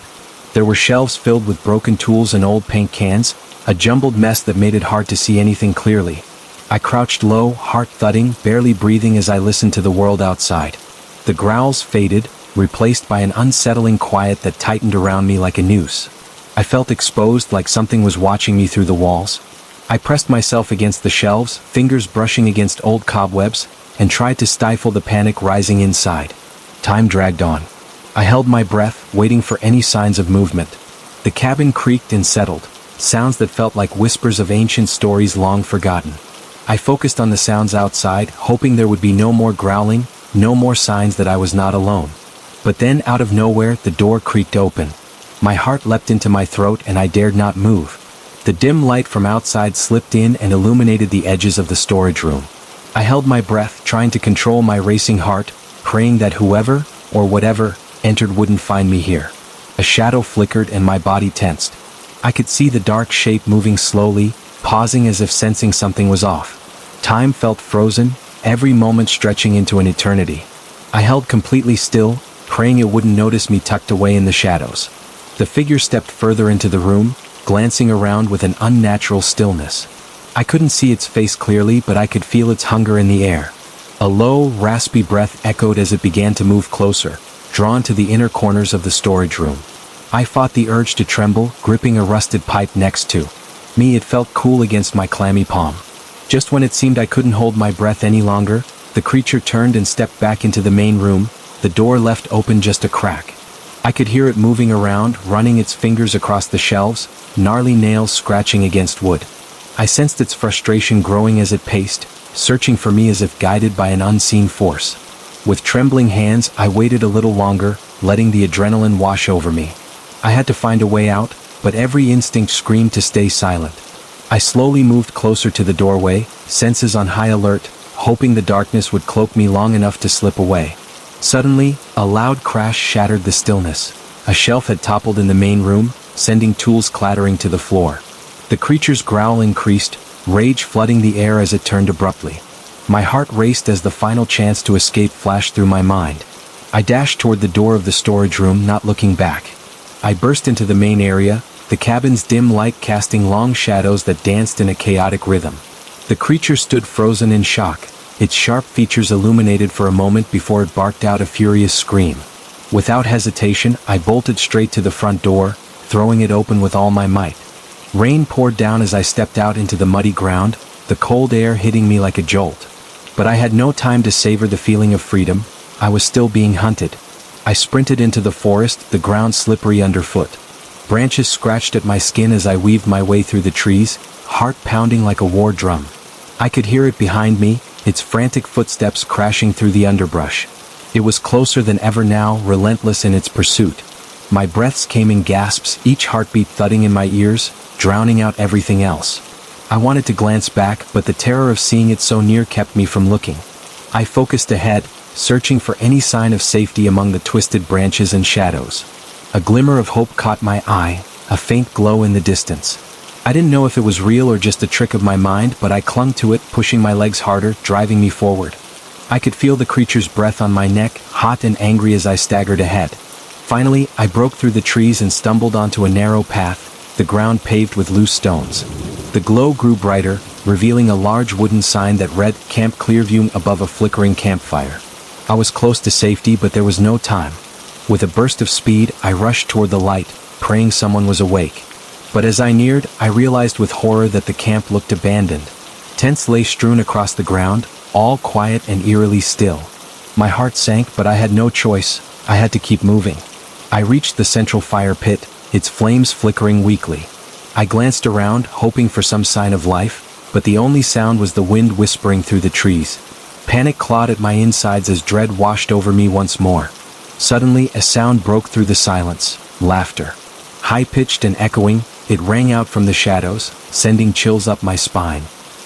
There were shelves filled with broken tools and old paint cans, a jumbled mess that made it hard to see anything clearly. I crouched low, heart thudding, barely breathing as I listened to the world outside. The growls faded, replaced by an unsettling quiet that tightened around me like a noose. I felt exposed, like something was watching me through the walls. I pressed myself against the shelves, fingers brushing against old cobwebs, and tried to stifle the panic rising inside. Time dragged on. I held my breath, waiting for any signs of movement. The cabin creaked and settled, sounds that felt like whispers of ancient stories long forgotten. I focused on the sounds outside, hoping there would be no more growling, no more signs that I was not alone. But then, out of nowhere, the door creaked open. My heart leapt into my throat, and I dared not move. The dim light from outside slipped in and illuminated the edges of the storage room. I held my breath, trying to control my racing heart, praying that whoever, or whatever, entered wouldn't find me here. A shadow flickered and my body tensed. I could see the dark shape moving slowly, pausing as if sensing something was off. Time felt frozen, every moment stretching into an eternity. I held completely still, praying it wouldn't notice me tucked away in the shadows. The figure stepped further into the room, glancing around with an unnatural stillness. I couldn't see its face clearly, but I could feel its hunger in the air. A low, raspy breath echoed as it began to move closer, drawn to the inner corners of the storage room. I fought the urge to tremble, gripping a rusted pipe next to me. It felt cool against my clammy palm. Just when it seemed I couldn't hold my breath any longer, the creature turned and stepped back into the main room, the door left open just a crack. I could hear it moving around, running its fingers across the shelves, gnarly nails scratching against wood. I sensed its frustration growing as it paced, searching for me as if guided by an unseen force. With trembling hands, I waited a little longer, letting the adrenaline wash over me. I had to find a way out, but every instinct screamed to stay silent. I slowly moved closer to the doorway, senses on high alert, hoping the darkness would cloak me long enough to slip away. Suddenly, a loud crash shattered the stillness. A shelf had toppled in the main room, sending tools clattering to the floor. The creature's growl increased, rage flooding the air as it turned abruptly. My heart raced as the final chance to escape flashed through my mind. I dashed toward the door of the storage room, not looking back. I burst into the main area, the cabin's dim light casting long shadows that danced in a chaotic rhythm. The creature stood frozen in shock, its sharp features illuminated for a moment before it barked out a furious scream. Without hesitation, I bolted straight to the front door, throwing it open with all my might. Rain poured down as I stepped out into the muddy ground, the cold air hitting me like a jolt. But I had no time to savor the feeling of freedom. I was still being hunted. I sprinted into the forest, the ground slippery underfoot. Branches scratched at my skin as I weaved my way through the trees, heart pounding like a war drum. I could hear it behind me, its frantic footsteps crashing through the underbrush. It was closer than ever now, relentless in its pursuit. My breaths came in gasps, each heartbeat thudding in my ears, drowning out everything else. I wanted to glance back, but the terror of seeing it so near kept me from looking. I focused ahead, searching for any sign of safety among the twisted branches and shadows. A glimmer of hope caught my eye, a faint glow in the distance. I didn't know if it was real or just a trick of my mind, but I clung to it, pushing my legs harder, driving me forward. I could feel the creature's breath on my neck, hot and angry as I staggered ahead. Finally, I broke through the trees and stumbled onto a narrow path, the ground paved with loose stones. The glow grew brighter, revealing a large wooden sign that read, "Camp Clearview," above a flickering campfire. I was close to safety, but there was no time. With a burst of speed, I rushed toward the light, praying someone was awake. But as I neared, I realized with horror that the camp looked abandoned. Tents lay strewn across the ground, all quiet and eerily still. My heart sank, but I had no choice. I had to keep moving. I reached the central fire pit, its flames flickering weakly. I glanced around, hoping for some sign of life, but the only sound was the wind whispering through the trees. Panic clawed at my insides as dread washed over me once more. Suddenly, a sound broke through the silence: laughter. High-pitched and echoing, it rang out from the shadows, sending chills up my spine.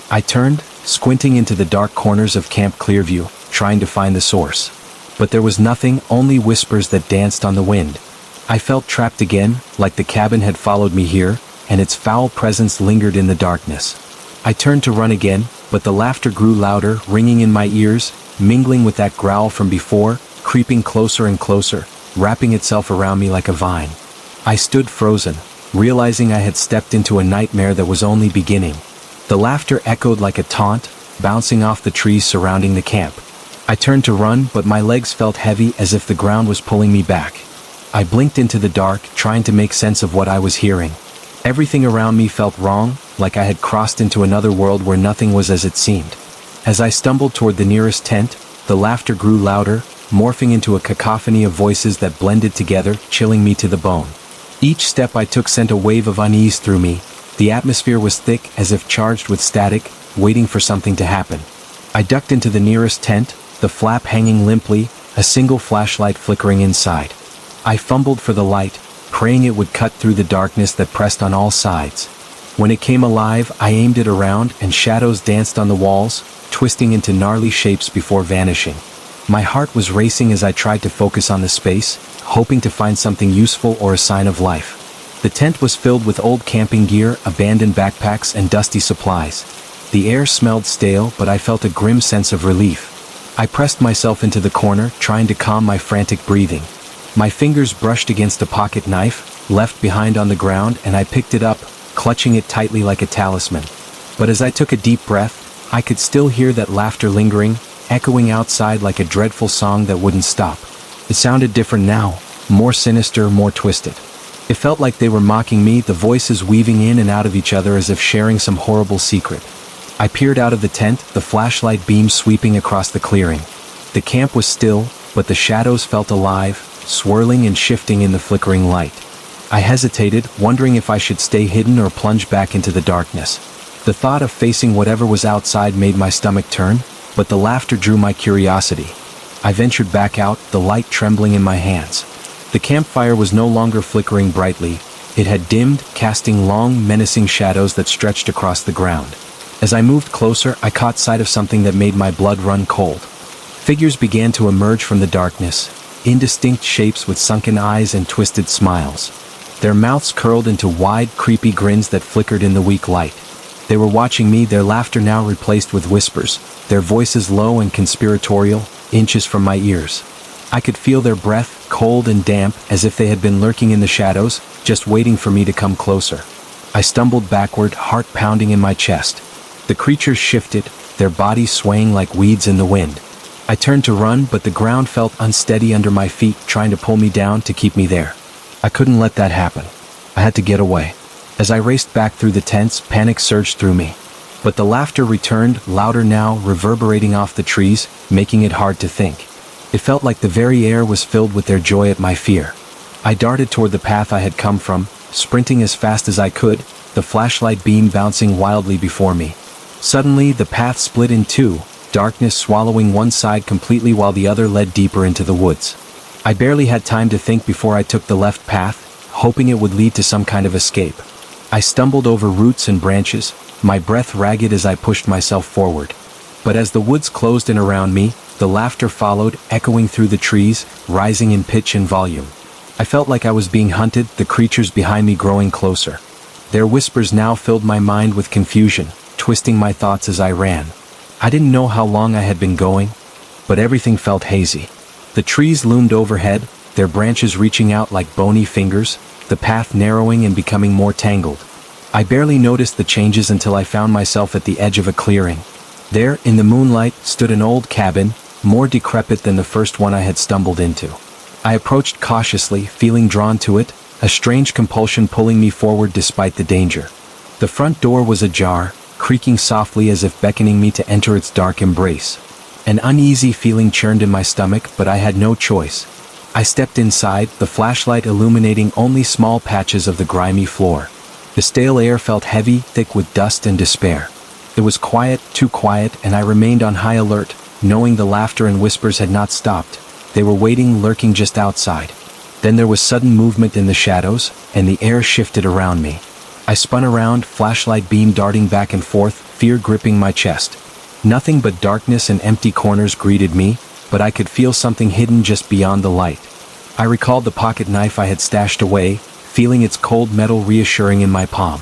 I turned, squinting into the dark corners of Camp Clearview, trying to find the source. But there was nothing, only whispers that danced on the wind. I felt trapped again, like the cabin had followed me here, and its foul presence lingered in the darkness. I turned to run again, but the laughter grew louder, ringing in my ears, mingling with that growl from before, creeping closer and closer, wrapping itself around me like a vine. I stood frozen, realizing I had stepped into a nightmare that was only beginning. The laughter echoed like a taunt, bouncing off the trees surrounding the camp. I turned to run, but my legs felt heavy as if the ground was pulling me back. I blinked into the dark, trying to make sense of what I was hearing. Everything around me felt wrong, like I had crossed into another world where nothing was as it seemed. As I stumbled toward the nearest tent, the laughter grew louder, morphing into a cacophony of voices that blended together, chilling me to the bone. Each step I took sent a wave of unease through me. The atmosphere was thick, as if charged with static, waiting for something to happen. I ducked into the nearest tent, the flap hanging limply, a single flashlight flickering inside. I fumbled for the light, praying it would cut through the darkness that pressed on all sides. When it came alive, I aimed it around, and shadows danced on the walls, twisting into gnarly shapes before vanishing. My heart was racing as I tried to focus on the space, hoping to find something useful or a sign of life. The tent was filled with old camping gear, abandoned backpacks, and dusty supplies. The air smelled stale, but I felt a grim sense of relief. I pressed myself into the corner, trying to calm my frantic breathing. My fingers brushed against a pocket knife, left behind on the ground, and I picked it up, clutching it tightly like a talisman. But as I took a deep breath, I could still hear that laughter lingering, echoing outside like a dreadful song that wouldn't stop. It sounded different now, more sinister, more twisted. It felt like they were mocking me, the voices weaving in and out of each other as if sharing some horrible secret. I peered out of the tent, the flashlight beam sweeping across the clearing. The camp was still, but the shadows felt alive, swirling and shifting in the flickering light. I hesitated, wondering if I should stay hidden or plunge back into the darkness. The thought of facing whatever was outside made my stomach turn, but the laughter drew my curiosity. I ventured back out, the light trembling in my hands. The campfire was no longer flickering brightly. It had dimmed, casting long, menacing shadows that stretched across the ground. As I moved closer, I caught sight of something that made my blood run cold. Figures began to emerge from the darkness, indistinct shapes with sunken eyes and twisted smiles. Their mouths curled into wide, creepy grins that flickered in the weak light. They were watching me, their laughter now replaced with whispers, their voices low and conspiratorial, inches from my ears. I could feel their breath, cold and damp, as if they had been lurking in the shadows, just waiting for me to come closer. I stumbled backward, heart pounding in my chest. The creatures shifted, their bodies swaying like weeds in the wind. I turned to run, but the ground felt unsteady under my feet, trying to pull me down to keep me there. I couldn't let that happen. I had to get away. As I raced back through the tents, panic surged through me. But the laughter returned, louder now, reverberating off the trees, making it hard to think. It felt like the very air was filled with their joy at my fear. I darted toward the path I had come from, sprinting as fast as I could, the flashlight beam bouncing wildly before me. Suddenly, the path split in two, darkness swallowing one side completely while the other led deeper into the woods. I barely had time to think before I took the left path, hoping it would lead to some kind of escape. I stumbled over roots and branches, my breath ragged as I pushed myself forward. But as the woods closed in around me, the laughter followed, echoing through the trees, rising in pitch and volume. I felt like I was being hunted, the creatures behind me growing closer. Their whispers now filled my mind with confusion, twisting my thoughts as I ran. I didn't know how long I had been going, but everything felt hazy. The trees loomed overhead, their branches reaching out like bony fingers, the path narrowing and becoming more tangled. I barely noticed the changes until I found myself at the edge of a clearing. There, in the moonlight, stood an old cabin, more decrepit than the first one I had stumbled into. I approached cautiously, feeling drawn to it, a strange compulsion pulling me forward despite the danger. The front door was ajar, creaking softly as if beckoning me to enter its dark embrace. An uneasy feeling churned in my stomach, but I had no choice. I stepped inside, the flashlight illuminating only small patches of the grimy floor. The stale air felt heavy, thick with dust and despair. It was quiet, too quiet, and I remained on high alert, knowing the laughter and whispers had not stopped. They were waiting, lurking just outside. Then there was sudden movement in the shadows, and the air shifted around me. I spun around, flashlight beam darting back and forth, fear gripping my chest. Nothing but darkness and empty corners greeted me, but I could feel something hidden just beyond the light. I recalled the pocket knife I had stashed away, feeling its cold metal reassuring in my palm.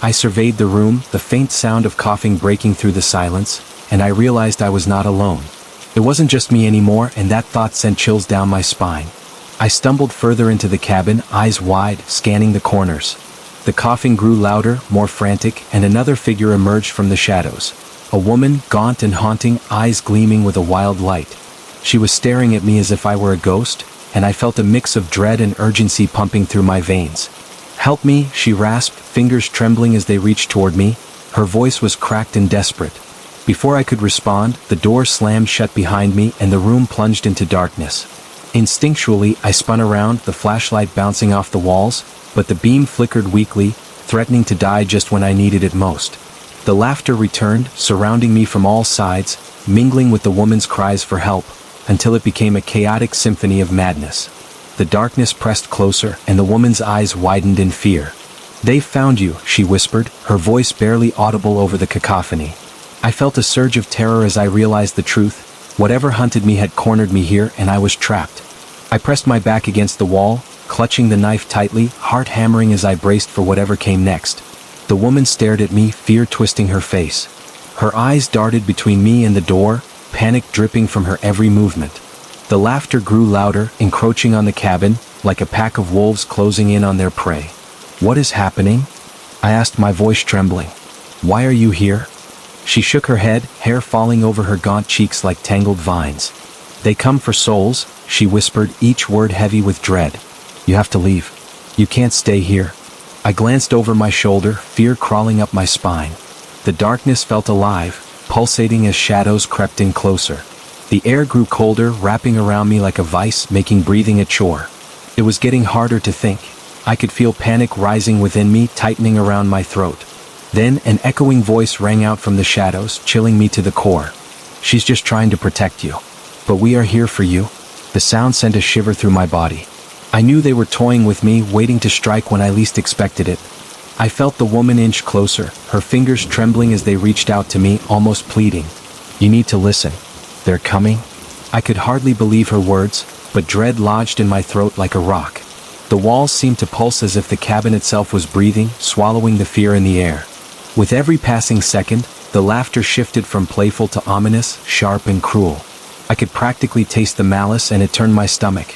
I surveyed the room, the faint sound of coughing breaking through the silence, and I realized I was not alone. It wasn't just me anymore, and that thought sent chills down my spine. I stumbled further into the cabin, eyes wide, scanning the corners. The coughing grew louder, more frantic, and another figure emerged from the shadows. A woman, gaunt and haunting, eyes gleaming with a wild light. She was staring at me as if I were a ghost, and I felt a mix of dread and urgency pumping through my veins. "Help me," she rasped, fingers trembling as they reached toward me. Her voice was cracked and desperate. Before I could respond, the door slammed shut behind me and the room plunged into darkness. Instinctually, I spun around, the flashlight bouncing off the walls, but the beam flickered weakly, threatening to die just when I needed it most. The laughter returned, surrounding me from all sides, mingling with the woman's cries for help, until it became a chaotic symphony of madness. The darkness pressed closer, and the woman's eyes widened in fear. "They've found you," she whispered, her voice barely audible over the cacophony. I felt a surge of terror as I realized the truth. Whatever hunted me had cornered me here, and I was trapped. I pressed my back against the wall, clutching the knife tightly, heart hammering as I braced for whatever came next. The woman stared at me, fear twisting her face. Her eyes darted between me and the door, panic dripping from her every movement. The laughter grew louder, encroaching on the cabin, like a pack of wolves closing in on their prey. "What is happening?" I asked, my voice trembling. "Why are you here?" She shook her head, hair falling over her gaunt cheeks like tangled vines. "They come for souls," she whispered, each word heavy with dread. "You have to leave. You can't stay here." I glanced over my shoulder, fear crawling up my spine. The darkness felt alive, pulsating as shadows crept in closer. The air grew colder, wrapping around me like a vice, making breathing a chore. It was getting harder to think. I could feel panic rising within me, tightening around my throat. Then an echoing voice rang out from the shadows, chilling me to the core. "She's just trying to protect you. But we are here for you." The sound sent a shiver through my body. I knew they were toying with me, waiting to strike when I least expected it. I felt the woman inch closer, her fingers trembling as they reached out to me, almost pleading. "You need to listen. They're coming." I could hardly believe her words, but dread lodged in my throat like a rock. The walls seemed to pulse as if the cabin itself was breathing, swallowing the fear in the air. With every passing second, the laughter shifted from playful to ominous, sharp and cruel. I could practically taste the malice, and it turned my stomach.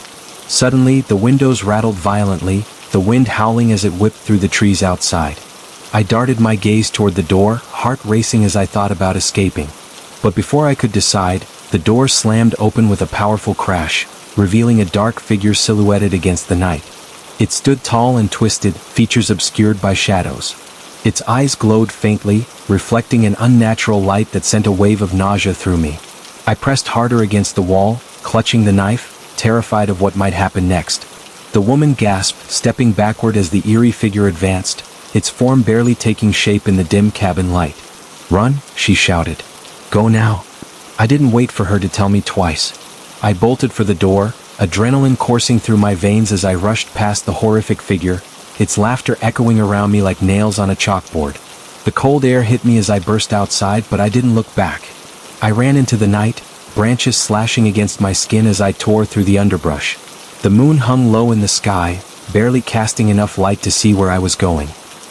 Suddenly, the windows rattled violently, the wind howling as it whipped through the trees outside. I darted my gaze toward the door, heart racing as I thought about escaping. But before I could decide, the door slammed open with a powerful crash, revealing a dark figure silhouetted against the night. It stood tall and twisted, features obscured by shadows. Its eyes glowed faintly, reflecting an unnatural light that sent a wave of nausea through me. I pressed harder against the wall, clutching the knife, terrified of what might happen next. The woman gasped, stepping backward as the eerie figure advanced, its form barely taking shape in the dim cabin light. "Run," she shouted. "Go now." I didn't wait for her to tell me twice. I bolted for the door, adrenaline coursing through my veins as I rushed past the horrific figure, its laughter echoing around me like nails on a chalkboard. The cold air hit me as I burst outside, but I didn't look back. I ran into the night, branches slashing against my skin as I tore through the underbrush. The moon hung low in the sky, barely casting enough light to see where I was going.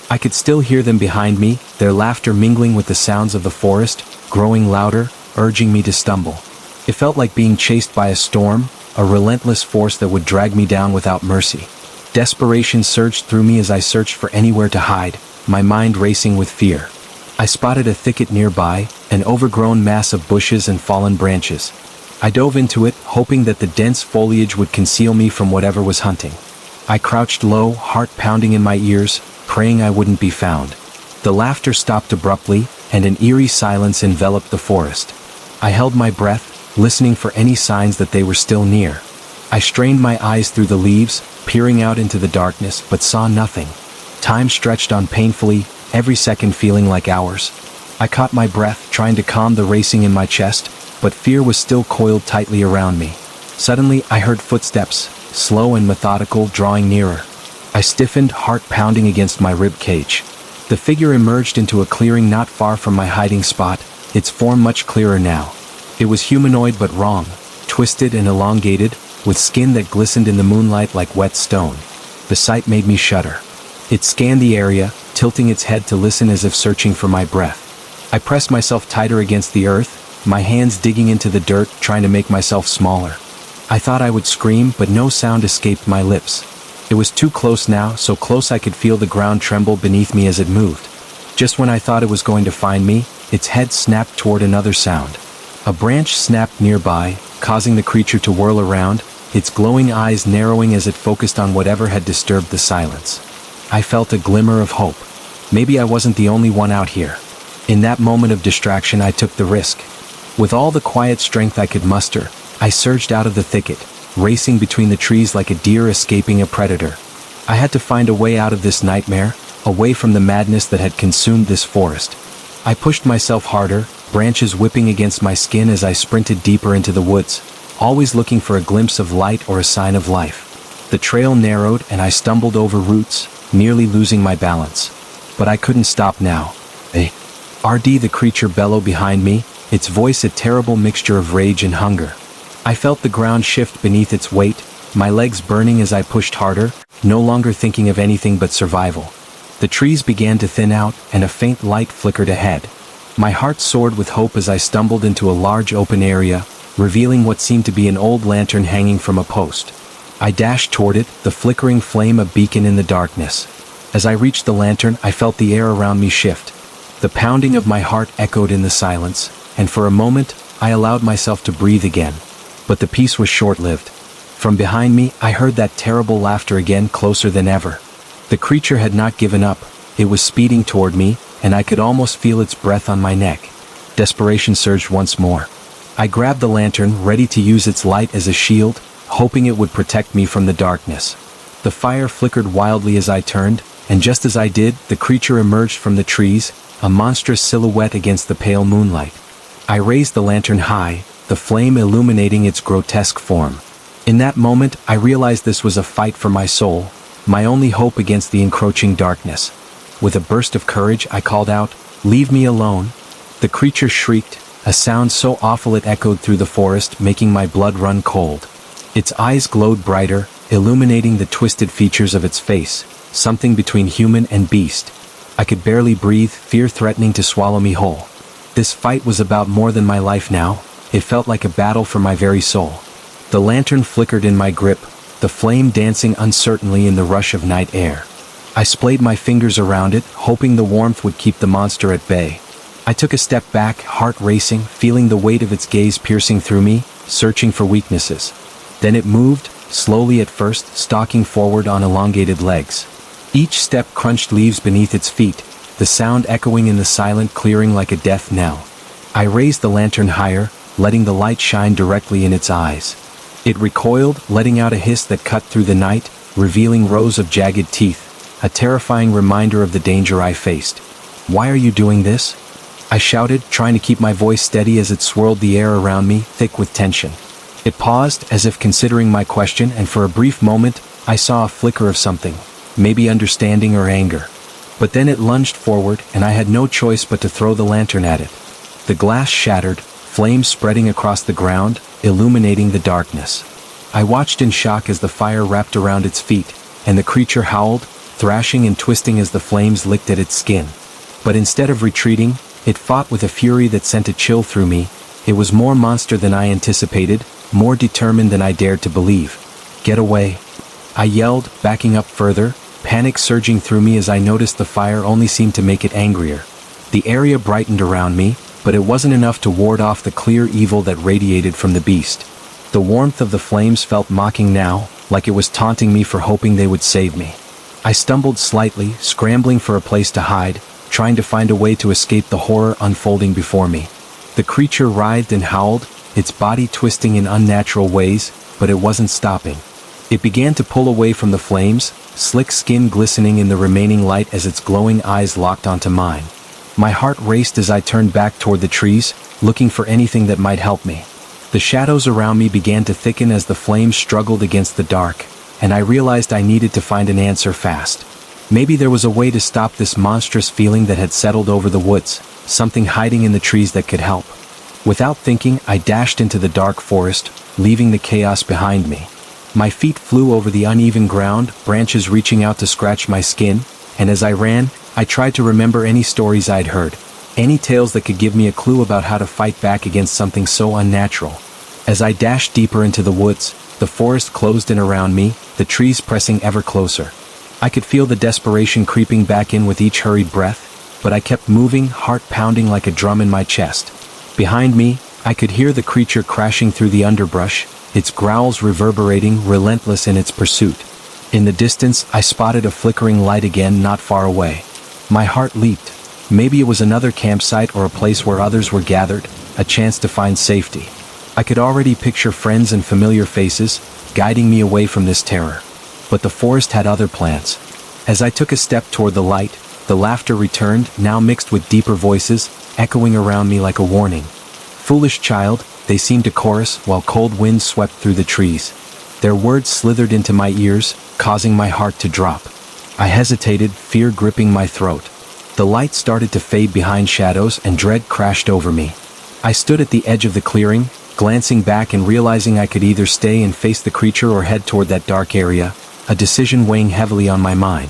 I could still hear them behind me, their laughter mingling with the sounds of the forest, growing louder, urging me to stumble. It felt like being chased by a storm, a relentless force that would drag me down without mercy. Desperation surged through me as I searched for anywhere to hide, my mind racing with fear. I spotted a thicket nearby, an overgrown mass of bushes and fallen branches. I dove into it, hoping that the dense foliage would conceal me from whatever was hunting. I crouched low, heart pounding in my ears, praying I wouldn't be found. The laughter stopped abruptly, and an eerie silence enveloped the forest. I held my breath, listening for any signs that they were still near. I strained my eyes through the leaves, peering out into the darkness, but saw nothing. Time stretched on painfully, every second feeling like hours. I caught my breath, trying to calm the racing in my chest, but fear was still coiled tightly around me. Suddenly, I heard footsteps, slow and methodical, drawing nearer. I stiffened, heart pounding against my rib cage. The figure emerged into a clearing not far from my hiding spot, its form much clearer now. It was humanoid but wrong, twisted and elongated, with skin that glistened in the moonlight like wet stone. The sight made me shudder. It scanned the area, tilting its head to listen as if searching for my breath. I pressed myself tighter against the earth, my hands digging into the dirt, trying to make myself smaller. I thought I would scream, but no sound escaped my lips. It was too close now, so close I could feel the ground tremble beneath me as it moved. Just when I thought it was going to find me, its head snapped toward another sound. A branch snapped nearby, causing the creature to whirl around, its glowing eyes narrowing as it focused on whatever had disturbed the silence. I felt a glimmer of hope. Maybe I wasn't the only one out here. In that moment of distraction, I took the risk. With all the quiet strength I could muster, I surged out of the thicket, racing between the trees like a deer escaping a predator. I had to find a way out of this nightmare, away from the madness that had consumed this forest. I pushed myself harder, branches whipping against my skin as I sprinted deeper into the woods, always looking for a glimpse of light or a sign of life. The trail narrowed and I stumbled over roots, nearly losing my balance. But I couldn't stop now. RD, the creature bellowed behind me, its voice a terrible mixture of rage and hunger. I felt the ground shift beneath its weight, my legs burning as I pushed harder, no longer thinking of anything but survival. The trees began to thin out, and a faint light flickered ahead. My heart soared with hope as I stumbled into a large open area, revealing what seemed to be an old lantern hanging from a post. I dashed toward it, the flickering flame a beacon in the darkness. As I reached the lantern, I felt the air around me shift. The pounding of my heart echoed in the silence, and for a moment, I allowed myself to breathe again. But the peace was short-lived. From behind me, I heard that terrible laughter again, closer than ever. The creature had not given up. It was speeding toward me, and I could almost feel its breath on my neck. Desperation surged once more. I grabbed the lantern, ready to use its light as a shield, hoping it would protect me from the darkness. The fire flickered wildly as I turned, and just as I did, the creature emerged from the trees, a monstrous silhouette against the pale moonlight. I raised the lantern high, the flame illuminating its grotesque form. In that moment, I realized this was a fight for my soul, my only hope against the encroaching darkness. With a burst of courage, I called out, "Leave me alone." The creature shrieked, a sound so awful it echoed through the forest, making my blood run cold. Its eyes glowed brighter, illuminating the twisted features of its face, something between human and beast. I could barely breathe, fear threatening to swallow me whole. This fight was about more than my life now. It felt like a battle for my very soul. The lantern flickered in my grip, the flame dancing uncertainly in the rush of night air. I splayed my fingers around it, hoping the warmth would keep the monster at bay. I took a step back, heart racing, feeling the weight of its gaze piercing through me, searching for weaknesses. Then it moved, slowly at first, stalking forward on elongated legs. Each step crunched leaves beneath its feet, the sound echoing in the silent clearing like a death knell. I raised the lantern higher, letting the light shine directly in its eyes. It recoiled, letting out a hiss that cut through the night, revealing rows of jagged teeth, a terrifying reminder of the danger I faced. "Why are you doing this?" I shouted, trying to keep my voice steady as it swirled the air around me, thick with tension. It paused, as if considering my question, and for a brief moment, I saw a flicker of something, maybe understanding or anger. But then it lunged forward, and I had no choice but to throw the lantern at it. The glass shattered, flames spreading across the ground, illuminating the darkness. I watched in shock as the fire wrapped around its feet, and the creature howled, thrashing and twisting as the flames licked at its skin. But instead of retreating, it fought with a fury that sent a chill through me. It was more monster than I anticipated, more determined than I dared to believe. "Get away!" I yelled, backing up further, panic surging through me as I noticed the fire only seemed to make it angrier. The area brightened around me, but it wasn't enough to ward off the clear evil that radiated from the beast. The warmth of the flames felt mocking now, like it was taunting me for hoping they would save me. I stumbled slightly, scrambling for a place to hide, trying to find a way to escape the horror unfolding before me. The creature writhed and howled, its body twisting in unnatural ways, but it wasn't stopping. It began to pull away from the flames, slick skin glistening in the remaining light as its glowing eyes locked onto mine. My heart raced as I turned back toward the trees, looking for anything that might help me. The shadows around me began to thicken as the flames struggled against the dark, and I realized I needed to find an answer fast. Maybe there was a way to stop this monstrous feeling that had settled over the woods, something hiding in the trees that could help. Without thinking, I dashed into the dark forest, leaving the chaos behind me. My feet flew over the uneven ground, branches reaching out to scratch my skin, and as I ran, I tried to remember any stories I'd heard, any tales that could give me a clue about how to fight back against something so unnatural. As I dashed deeper into the woods, the forest closed in around me, the trees pressing ever closer. I could feel the desperation creeping back in with each hurried breath, but I kept moving, heart pounding like a drum in my chest. Behind me, I could hear the creature crashing through the underbrush, its growls reverberating, relentless in its pursuit. In the distance, I spotted a flickering light again not far away. My heart leaped. Maybe it was another campsite or a place where others were gathered, a chance to find safety. I could already picture friends and familiar faces, guiding me away from this terror. But the forest had other plans. As I took a step toward the light, the laughter returned, now mixed with deeper voices, echoing around me like a warning. "Foolish child," they seemed to chorus while cold winds swept through the trees. Their words slithered into my ears, causing my heart to drop. I hesitated, fear gripping my throat. The light started to fade behind shadows and dread crashed over me. I stood at the edge of the clearing, glancing back and realizing I could either stay and face the creature or head toward that dark area, a decision weighing heavily on my mind.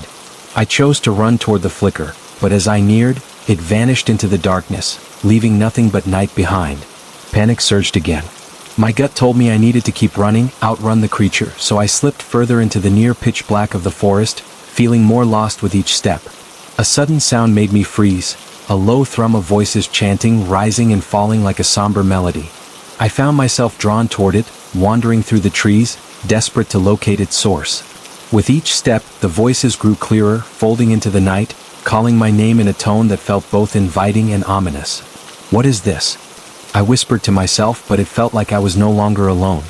I chose to run toward the flicker, but as I neared, it vanished into the darkness, leaving nothing but night behind. Panic surged again. My gut told me I needed to keep running, outrun the creature, so I slipped further into the near pitch black of the forest, feeling more lost with each step. A sudden sound made me freeze, a low thrum of voices chanting, rising and falling like a somber melody. I found myself drawn toward it, wandering through the trees, desperate to locate its source. With each step, the voices grew clearer, folding into the night, calling my name in a tone that felt both inviting and ominous. "What is this?" I whispered to myself, but it felt like I was no longer alone.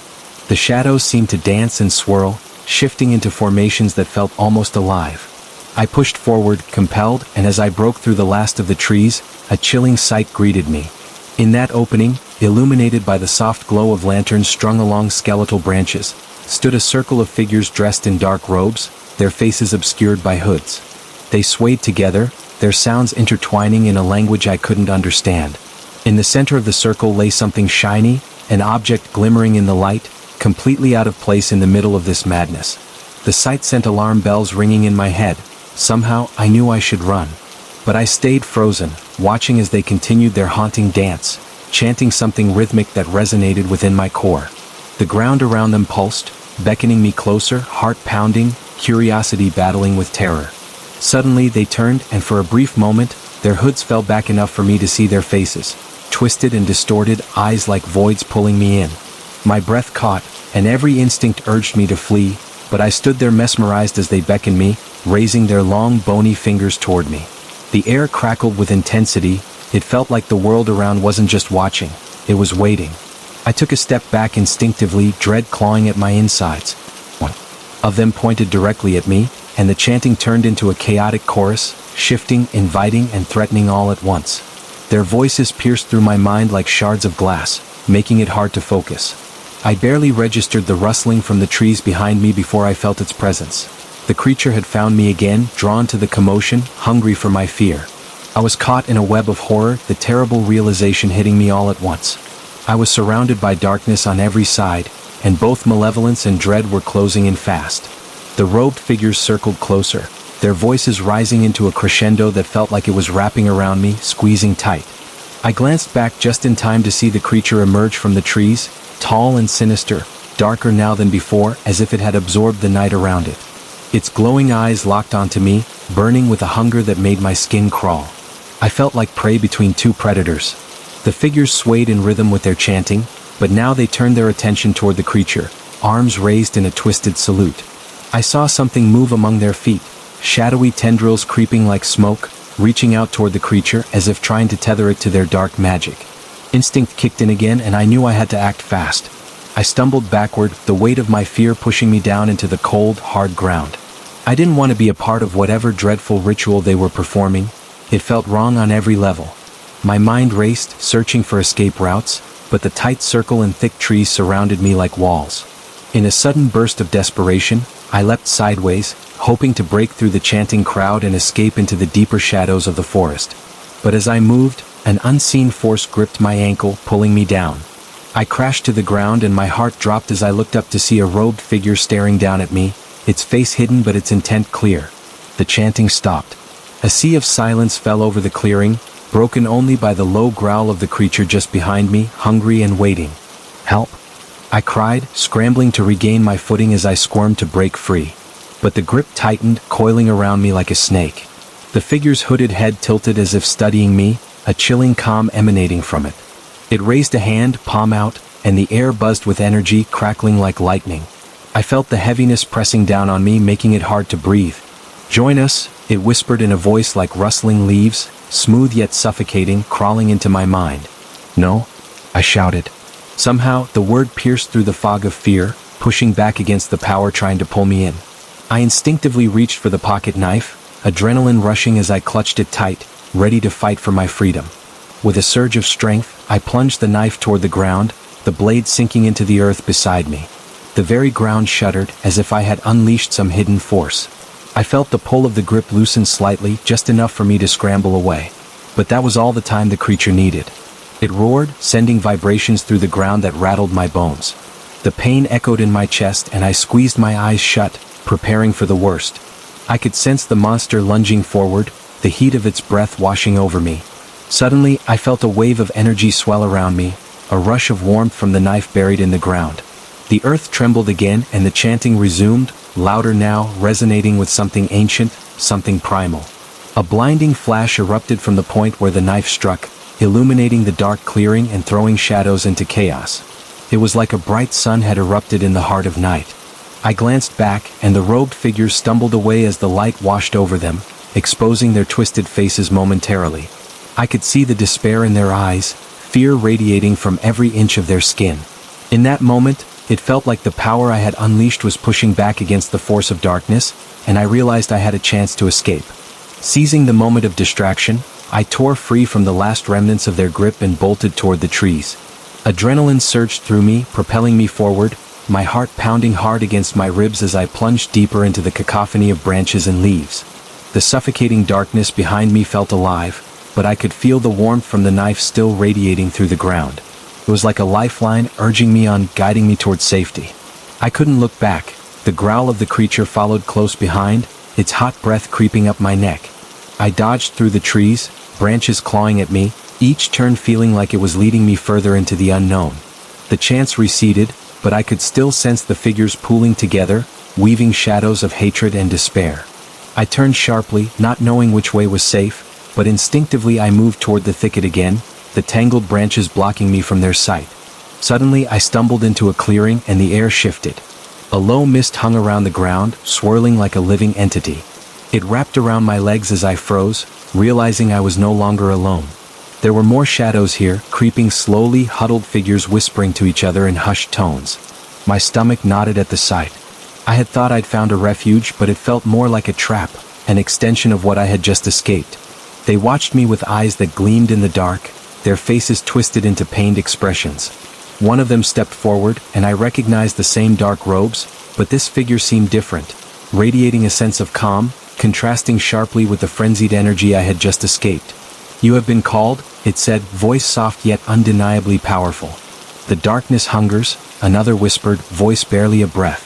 The shadows seemed to dance and swirl, shifting into formations that felt almost alive. I pushed forward, compelled, and as I broke through the last of the trees, a chilling sight greeted me. In that opening, illuminated by the soft glow of lanterns strung along skeletal branches, stood a circle of figures dressed in dark robes, their faces obscured by hoods. They swayed together, their sounds intertwining in a language I couldn't understand. In the center of the circle lay something shiny, an object glimmering in the light, completely out of place in the middle of this madness. The sight sent alarm bells ringing in my head. Somehow, I knew I should run. But I stayed frozen, watching as they continued their haunting dance, chanting something rhythmic that resonated within my core. The ground around them pulsed, beckoning me closer, heart pounding, curiosity battling with terror. Suddenly they turned, and for a brief moment, their hoods fell back enough for me to see their faces, twisted and distorted, eyes like voids pulling me in. My breath caught, and every instinct urged me to flee, but I stood there mesmerized as they beckoned me, raising their long bony fingers toward me. The air crackled with intensity. It felt like the world around wasn't just watching, it was waiting. I took a step back instinctively, dread clawing at my insides. One of them pointed directly at me, and the chanting turned into a chaotic chorus, shifting, inviting, and threatening all at once. Their voices pierced through my mind like shards of glass, making it hard to focus. I barely registered the rustling from the trees behind me before I felt its presence. The creature had found me again, drawn to the commotion, hungry for my fear. I was caught in a web of horror, the terrible realization hitting me all at once. I was surrounded by darkness on every side, and both malevolence and dread were closing in fast. The robed figures circled closer, their voices rising into a crescendo that felt like it was wrapping around me, squeezing tight. I glanced back just in time to see the creature emerge from the trees, tall and sinister, darker now than before, as if it had absorbed the night around it. Its glowing eyes locked onto me, burning with a hunger that made my skin crawl. I felt like prey between two predators. The figures swayed in rhythm with their chanting, but now they turned their attention toward the creature, arms raised in a twisted salute. I saw something move among their feet, shadowy tendrils creeping like smoke, reaching out toward the creature as if trying to tether it to their dark magic. Instinct kicked in again, and I knew I had to act fast. I stumbled backward, the weight of my fear pushing me down into the cold, hard ground. I didn't want to be a part of whatever dreadful ritual they were performing. It felt wrong on every level. My mind raced, searching for escape routes, but the tight circle and thick trees surrounded me like walls. In a sudden burst of desperation, I leapt sideways, hoping to break through the chanting crowd and escape into the deeper shadows of the forest. But as I moved, an unseen force gripped my ankle, pulling me down. I crashed to the ground, and my heart dropped as I looked up to see a robed figure staring down at me, its face hidden but its intent clear. The chanting stopped. A sea of silence fell over the clearing, broken only by the low growl of the creature just behind me, hungry and waiting. "Help!" I cried, scrambling to regain my footing as I squirmed to break free. But the grip tightened, coiling around me like a snake. The figure's hooded head tilted as if studying me, a chilling calm emanating from it. It raised a hand, palm out, and the air buzzed with energy, crackling like lightning. I felt the heaviness pressing down on me, making it hard to breathe. "Join us," it whispered in a voice like rustling leaves, smooth yet suffocating, crawling into my mind. "No," I shouted. Somehow, the word pierced through the fog of fear, pushing back against the power trying to pull me in. I instinctively reached for the pocket knife, adrenaline rushing as I clutched it tight, ready to fight for my freedom. With a surge of strength, I plunged the knife toward the ground, the blade sinking into the earth beside me. The very ground shuddered, as if I had unleashed some hidden force. I felt the pull of the grip loosen slightly, just enough for me to scramble away. But that was all the time the creature needed. It roared, sending vibrations through the ground that rattled my bones. The pain echoed in my chest, and I squeezed my eyes shut, preparing for the worst. I could sense the monster lunging forward, the heat of its breath washing over me. Suddenly, I felt a wave of energy swell around me, a rush of warmth from the knife buried in the ground. The earth trembled again and the chanting resumed, louder now, resonating with something ancient, something primal. A blinding flash erupted from the point where the knife struck, illuminating the dark clearing and throwing shadows into chaos. It was like a bright sun had erupted in the heart of night. I glanced back, and the robed figures stumbled away as the light washed over them, exposing their twisted faces momentarily. I could see the despair in their eyes, fear radiating from every inch of their skin. In that moment, it felt like the power I had unleashed was pushing back against the force of darkness, and I realized I had a chance to escape. Seizing the moment of distraction, I tore free from the last remnants of their grip and bolted toward the trees. Adrenaline surged through me, propelling me forward, my heart pounding hard against my ribs as I plunged deeper into the cacophony of branches and leaves. The suffocating darkness behind me felt alive, but I could feel the warmth from the knife still radiating through the ground. It was like a lifeline urging me on, guiding me toward safety. I couldn't look back. The growl of the creature followed close behind, its hot breath creeping up my neck. I dodged through the trees, branches clawing at me, each turn feeling like it was leading me further into the unknown. The chance receded, but I could still sense the figures pooling together, weaving shadows of hatred and despair. I turned sharply, not knowing which way was safe, but instinctively I moved toward the thicket again, the tangled branches blocking me from their sight. Suddenly I stumbled into a clearing and the air shifted. A low mist hung around the ground, swirling like a living entity. It wrapped around my legs as I froze, realizing I was no longer alone. There were more shadows here, creeping slowly, huddled figures whispering to each other in hushed tones. My stomach knotted at the sight. I had thought I'd found a refuge, but it felt more like a trap, an extension of what I had just escaped. They watched me with eyes that gleamed in the dark, their faces twisted into pained expressions. One of them stepped forward, and I recognized the same dark robes, but this figure seemed different, radiating a sense of calm, contrasting sharply with the frenzied energy I had just escaped. "You have been called," it said, voice soft yet undeniably powerful. "The darkness hungers," another whispered, voice barely a breath.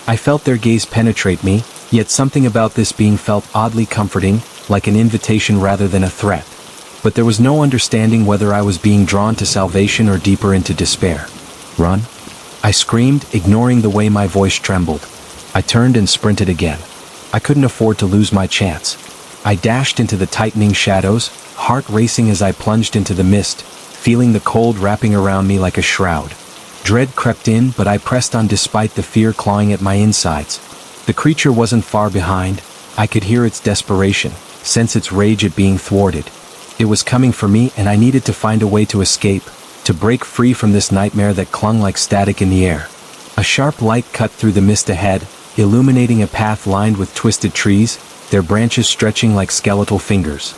I felt their gaze penetrate me, yet something about this being felt oddly comforting, like an invitation rather than a threat. But there was no understanding whether I was being drawn to salvation or deeper into despair. "Run!" I screamed, ignoring the way my voice trembled. I turned and sprinted again. I couldn't afford to lose my chance. I dashed into the tightening shadows, heart racing as I plunged into the mist, feeling the cold wrapping around me like a shroud. Dread crept in, but I pressed on despite the fear clawing at my insides. The creature wasn't far behind. I could hear its desperation, sense its rage at being thwarted. It was coming for me, and I needed to find a way to escape, to break free from this nightmare that clung like static in the air. A sharp light cut through the mist ahead, illuminating a path lined with twisted trees, their branches stretching like skeletal fingers.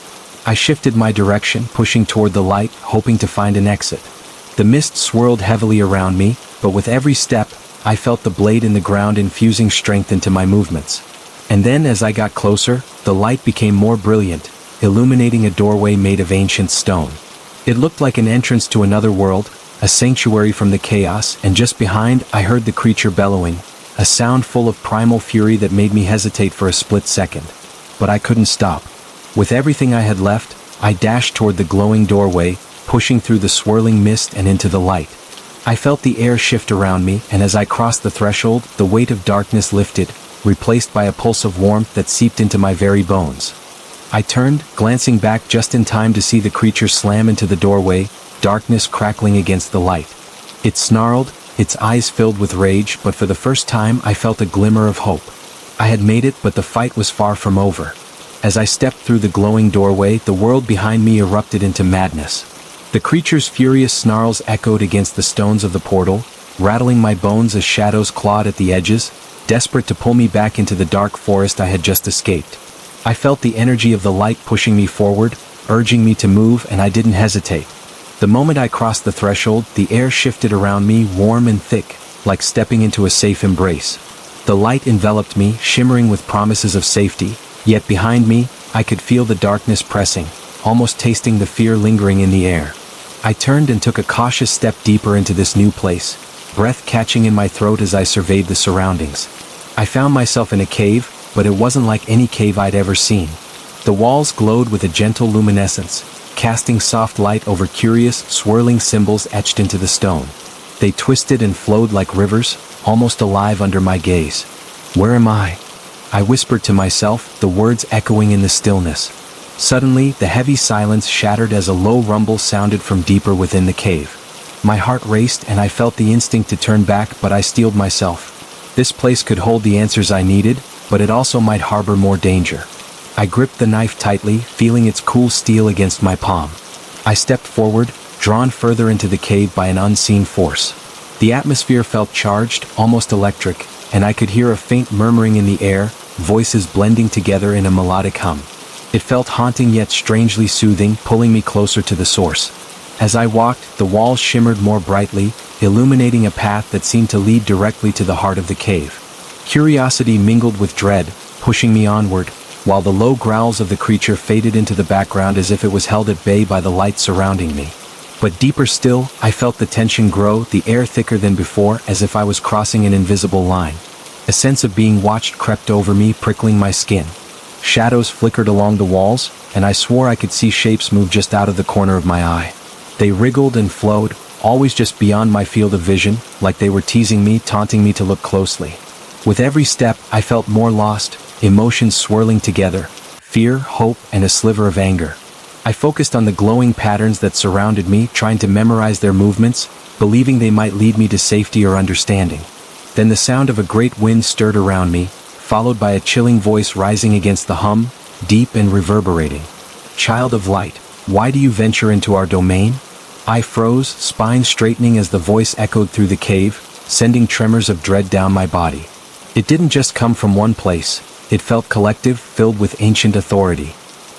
I shifted my direction, pushing toward the light, hoping to find an exit. The mist swirled heavily around me, but with every step, I felt the blade in the ground infusing strength into my movements. And then, as I got closer, the light became more brilliant, illuminating a doorway made of ancient stone. It looked like an entrance to another world, a sanctuary from the chaos, and just behind, I heard the creature bellowing, a sound full of primal fury that made me hesitate for a split second. But I couldn't stop. With everything I had left, I dashed toward the glowing doorway, pushing through the swirling mist and into the light. I felt the air shift around me, and as I crossed the threshold, the weight of darkness lifted, replaced by a pulse of warmth that seeped into my very bones. I turned, glancing back just in time to see the creature slam into the doorway, darkness crackling against the light. It snarled, its eyes filled with rage, but for the first time I felt a glimmer of hope. I had made it, but the fight was far from over. As I stepped through the glowing doorway, the world behind me erupted into madness. The creature's furious snarls echoed against the stones of the portal, rattling my bones as shadows clawed at the edges, desperate to pull me back into the dark forest I had just escaped. I felt the energy of the light pushing me forward, urging me to move, and I didn't hesitate. The moment I crossed the threshold, the air shifted around me, warm and thick, like stepping into a safe embrace. The light enveloped me, shimmering with promises of safety, yet behind me, I could feel the darkness pressing, almost tasting the fear lingering in the air. I turned and took a cautious step deeper into this new place, breath catching in my throat as I surveyed the surroundings. I found myself in a cave, but it wasn't like any cave I'd ever seen. The walls glowed with a gentle luminescence, casting soft light over curious, swirling symbols etched into the stone. They twisted and flowed like rivers, almost alive under my gaze. "Where am I?" I whispered to myself, the words echoing in the stillness. Suddenly, the heavy silence shattered as a low rumble sounded from deeper within the cave. My heart raced and I felt the instinct to turn back, but I steeled myself. This place could hold the answers I needed, but it also might harbor more danger. I gripped the knife tightly, feeling its cool steel against my palm. I stepped forward, drawn further into the cave by an unseen force. The atmosphere felt charged, almost electric, and I could hear a faint murmuring in the air, voices blending together in a melodic hum. It felt haunting yet strangely soothing, pulling me closer to the source. As I walked, the walls shimmered more brightly, illuminating a path that seemed to lead directly to the heart of the cave. Curiosity mingled with dread, pushing me onward, while the low growls of the creature faded into the background as if it was held at bay by the light surrounding me. But deeper still, I felt the tension grow, the air thicker than before, as if I was crossing an invisible line. A sense of being watched crept over me, prickling my skin. Shadows flickered along the walls, and I swore I could see shapes move just out of the corner of my eye. They wriggled and flowed, always just beyond my field of vision, like they were teasing me, taunting me to look closely. With every step, I felt more lost, emotions swirling together, fear, hope, and a sliver of anger. I focused on the glowing patterns that surrounded me, trying to memorize their movements, believing they might lead me to safety or understanding. Then the sound of a great wind stirred around me, followed by a chilling voice rising against the hum, deep and reverberating. "Child of light, why do you venture into our domain?" I froze, spine straightening as the voice echoed through the cave, sending tremors of dread down my body. It didn't just come from one place, it felt collective, filled with ancient authority.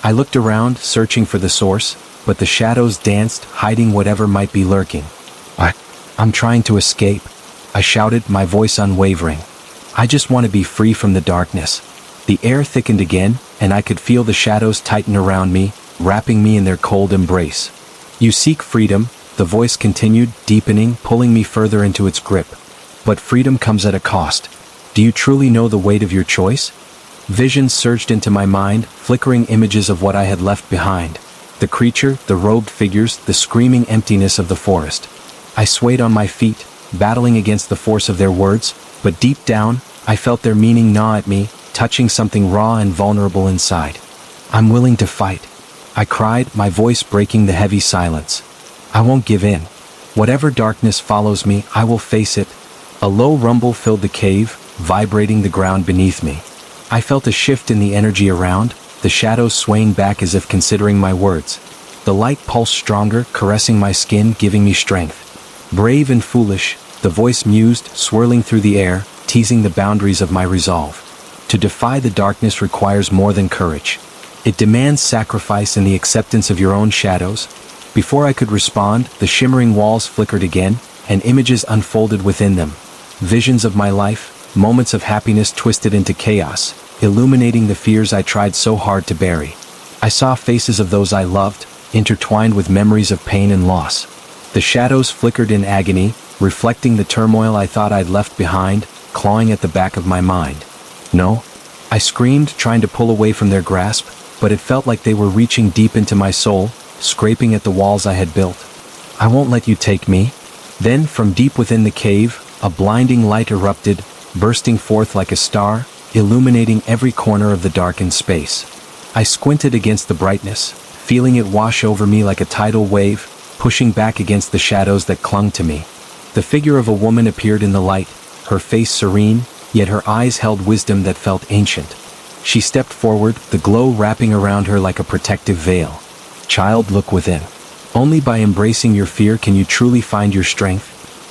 I looked around, searching for the source, but the shadows danced, hiding whatever might be lurking. I'm trying to escape," I shouted, my voice unwavering. "I just want to be free from the darkness." The air thickened again, and I could feel the shadows tighten around me, wrapping me in their cold embrace. "You seek freedom," the voice continued, deepening, pulling me further into its grip. "But freedom comes at a cost. Do you truly know the weight of your choice?" Visions surged into my mind, flickering images of what I had left behind. The creature, the robed figures, the screaming emptiness of the forest. I swayed on my feet, battling against the force of their words, but deep down, I felt their meaning gnaw at me, touching something raw and vulnerable inside. "I'm willing to fight," I cried, my voice breaking the heavy silence. "I won't give in. Whatever darkness follows me, I will face it." A low rumble filled the cave, vibrating the ground beneath me. I felt a shift in the energy around, the shadows swaying back as if considering my words. The light pulsed stronger, caressing my skin, giving me strength. "Brave and foolish," the voice mused, swirling through the air, teasing the boundaries of my resolve. "To defy the darkness requires more than courage. It demands sacrifice and the acceptance of your own shadows." Before I could respond, the shimmering walls flickered again, and images unfolded within them. Visions of my life, moments of happiness twisted into chaos, illuminating the fears I tried so hard to bury. I saw faces of those I loved, intertwined with memories of pain and loss. The shadows flickered in agony, reflecting the turmoil I thought I'd left behind, clawing at the back of my mind. "No," I screamed, trying to pull away from their grasp, but it felt like they were reaching deep into my soul, scraping at the walls I had built. "I won't let you take me." Then, from deep within the cave, a blinding light erupted, bursting forth like a star, illuminating every corner of the darkened space. I squinted against the brightness, feeling it wash over me like a tidal wave, pushing back against the shadows that clung to me. The figure of a woman appeared in the light, her face serene, yet her eyes held wisdom that felt ancient. She stepped forward, the glow wrapping around her like a protective veil. "Child, look within. Only by embracing your fear can you truly find your strength."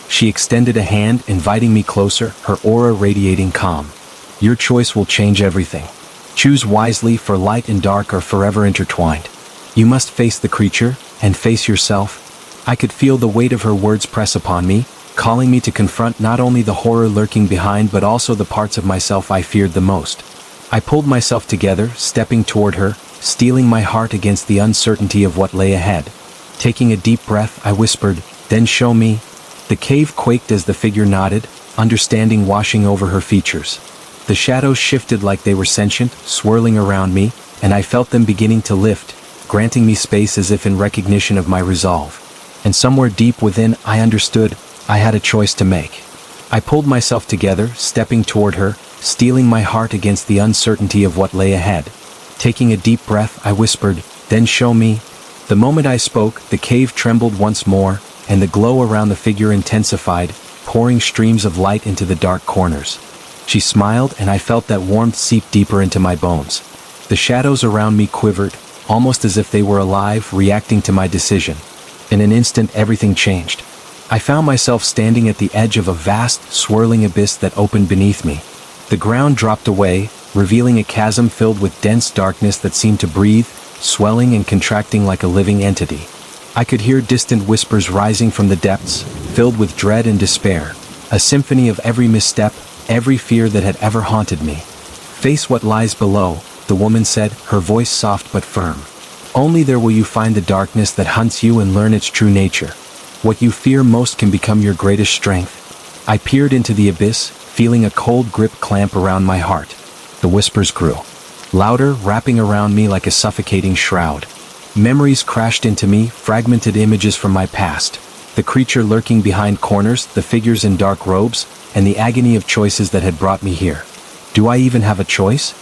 She extended a hand, inviting me closer, her aura radiating calm. "Your choice will change everything. Choose wisely, for light and dark are forever intertwined. You must face the creature, and face yourself." I could feel the weight of her words press upon me, calling me to confront not only the horror lurking behind but also the parts of myself I feared the most. I pulled myself together, stepping toward her, steeling my heart against the uncertainty of what lay ahead. Taking a deep breath, I whispered, "Then show me." The cave quaked as the figure nodded, understanding washing over her features. The shadows shifted like they were sentient, swirling around me, and I felt them beginning to lift, granting me space as if in recognition of my resolve. And somewhere deep within, I understood I had a choice to make. I pulled myself together, stepping toward her, steeling my heart against the uncertainty of what lay ahead. Taking a deep breath, I whispered, "Then show me." The moment I spoke, the cave trembled once more, and the glow around the figure intensified, pouring streams of light into the dark corners. She smiled, and I felt that warmth seep deeper into my bones. The shadows around me quivered, almost as if they were alive, reacting to my decision. In an instant, everything changed. I found myself standing at the edge of a vast, swirling abyss that opened beneath me. The ground dropped away, revealing a chasm filled with dense darkness that seemed to breathe, swelling and contracting like a living entity. I could hear distant whispers rising from the depths, filled with dread and despair, a symphony of every misstep, every fear that had ever haunted me. "Face what lies below," the woman said, her voice soft but firm. "Only there will you find the darkness that hunts you and learn its true nature. What you fear most can become your greatest strength." I peered into the abyss, feeling a cold grip clamp around my heart. The whispers grew louder, wrapping around me like a suffocating shroud. Memories crashed into me, fragmented images from my past. The creature lurking behind corners, the figures in dark robes, and the agony of choices that had brought me here. Do I even have a choice?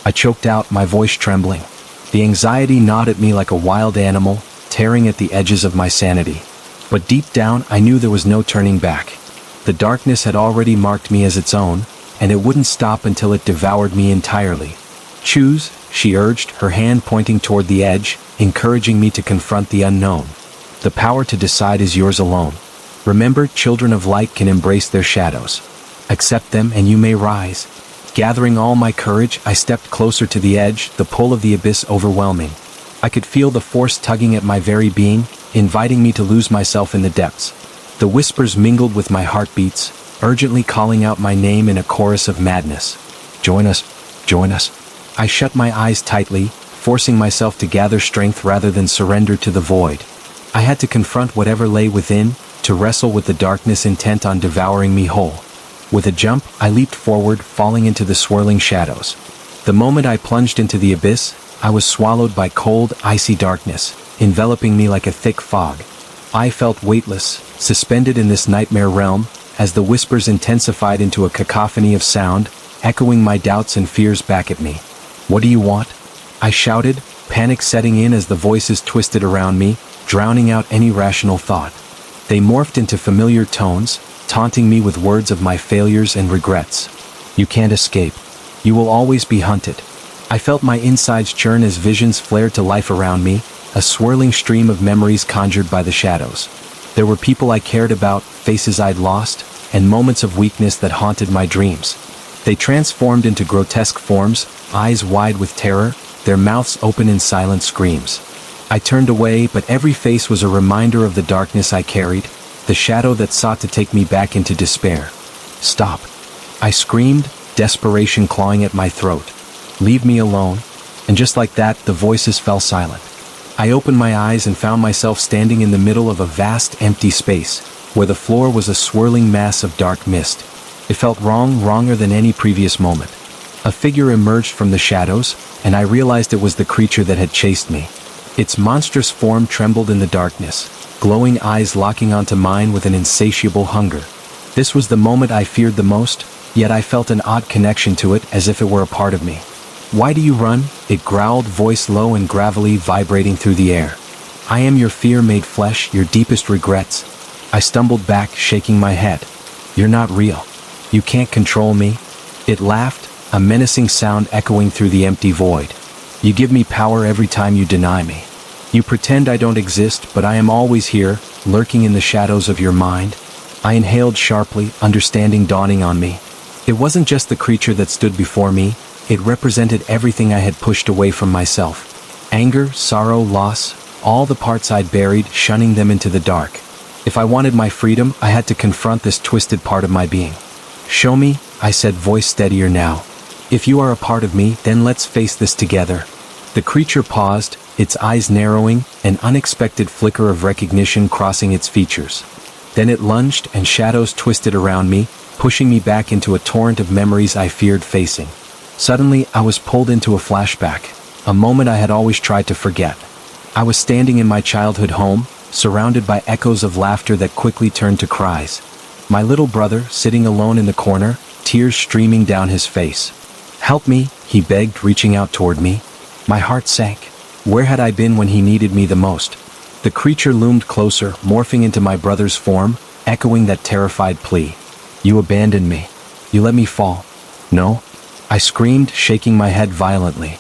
I choked out, my voice trembling. The anxiety gnawed at me like a wild animal, tearing at the edges of my sanity. But deep down, I knew there was no turning back. The darkness had already marked me as its own, and it wouldn't stop until it devoured me entirely. "Choose," she urged, her hand pointing toward the edge, encouraging me to confront the unknown. "The power to decide is yours alone. Remember, children of light can embrace their shadows. Accept them and you may rise." Gathering all my courage, I stepped closer to the edge, the pull of the abyss overwhelming. I could feel the force tugging at my very being, inviting me to lose myself in the depths. The whispers mingled with my heartbeats, urgently calling out my name in a chorus of madness. "Join us, join us." I shut my eyes tightly, forcing myself to gather strength rather than surrender to the void. I had to confront whatever lay within, to wrestle with the darkness intent on devouring me whole. With a jump, I leaped forward, falling into the swirling shadows. The moment I plunged into the abyss, I was swallowed by cold, icy darkness, enveloping me like a thick fog. I felt weightless, suspended in this nightmare realm, as the whispers intensified into a cacophony of sound, echoing my doubts and fears back at me. "What do you want?" I shouted, panic setting in as the voices twisted around me, drowning out any rational thought. They morphed into familiar tones, taunting me with words of my failures and regrets. "You can't escape. You will always be hunted." I felt my insides churn as visions flared to life around me, a swirling stream of memories conjured by the shadows. There were people I cared about, faces I'd lost, and moments of weakness that haunted my dreams. They transformed into grotesque forms, eyes wide with terror, their mouths open in silent screams. I turned away, but every face was a reminder of the darkness I carried, the shadow that sought to take me back into despair. "Stop!" I screamed, desperation clawing at my throat. "Leave me alone." And just like that, the voices fell silent. I opened my eyes and found myself standing in the middle of a vast, empty space, where the floor was a swirling mass of dark mist. It felt wronger than any previous moment. A figure emerged from the shadows, and I realized it was the creature that had chased me. Its monstrous form trembled in the darkness, glowing eyes locking onto mine with an insatiable hunger. This was the moment I feared the most, yet I felt an odd connection to it, as if it were a part of me. "Why do you run?" it growled, voice low and gravelly, vibrating through the air. "I am your fear made flesh, your deepest regrets." I stumbled back, shaking my head. "You're not real. You can't control me." It laughed, a menacing sound echoing through the empty void. "You give me power every time you deny me. You pretend I don't exist, but I am always here, lurking in the shadows of your mind." I inhaled sharply, understanding dawning on me. It wasn't just the creature that stood before me, it represented everything I had pushed away from myself. Anger, sorrow, loss, all the parts I'd buried, shunning them into the dark. If I wanted my freedom, I had to confront this twisted part of my being. "Show me," I said, voice steadier now. "If you are a part of me, then let's face this together." The creature paused, its eyes narrowing, an unexpected flicker of recognition crossing its features. Then it lunged, and shadows twisted around me, pushing me back into a torrent of memories I feared facing. Suddenly, I was pulled into a flashback, a moment I had always tried to forget. I was standing in my childhood home, surrounded by echoes of laughter that quickly turned to cries. My little brother, sitting alone in the corner, tears streaming down his face. "Help me," he begged, reaching out toward me. My heart sank. Where had I been when he needed me the most? The creature loomed closer, morphing into my brother's form, echoing that terrified plea. "You abandoned me. You let me fall." "No," I screamed, shaking my head violently.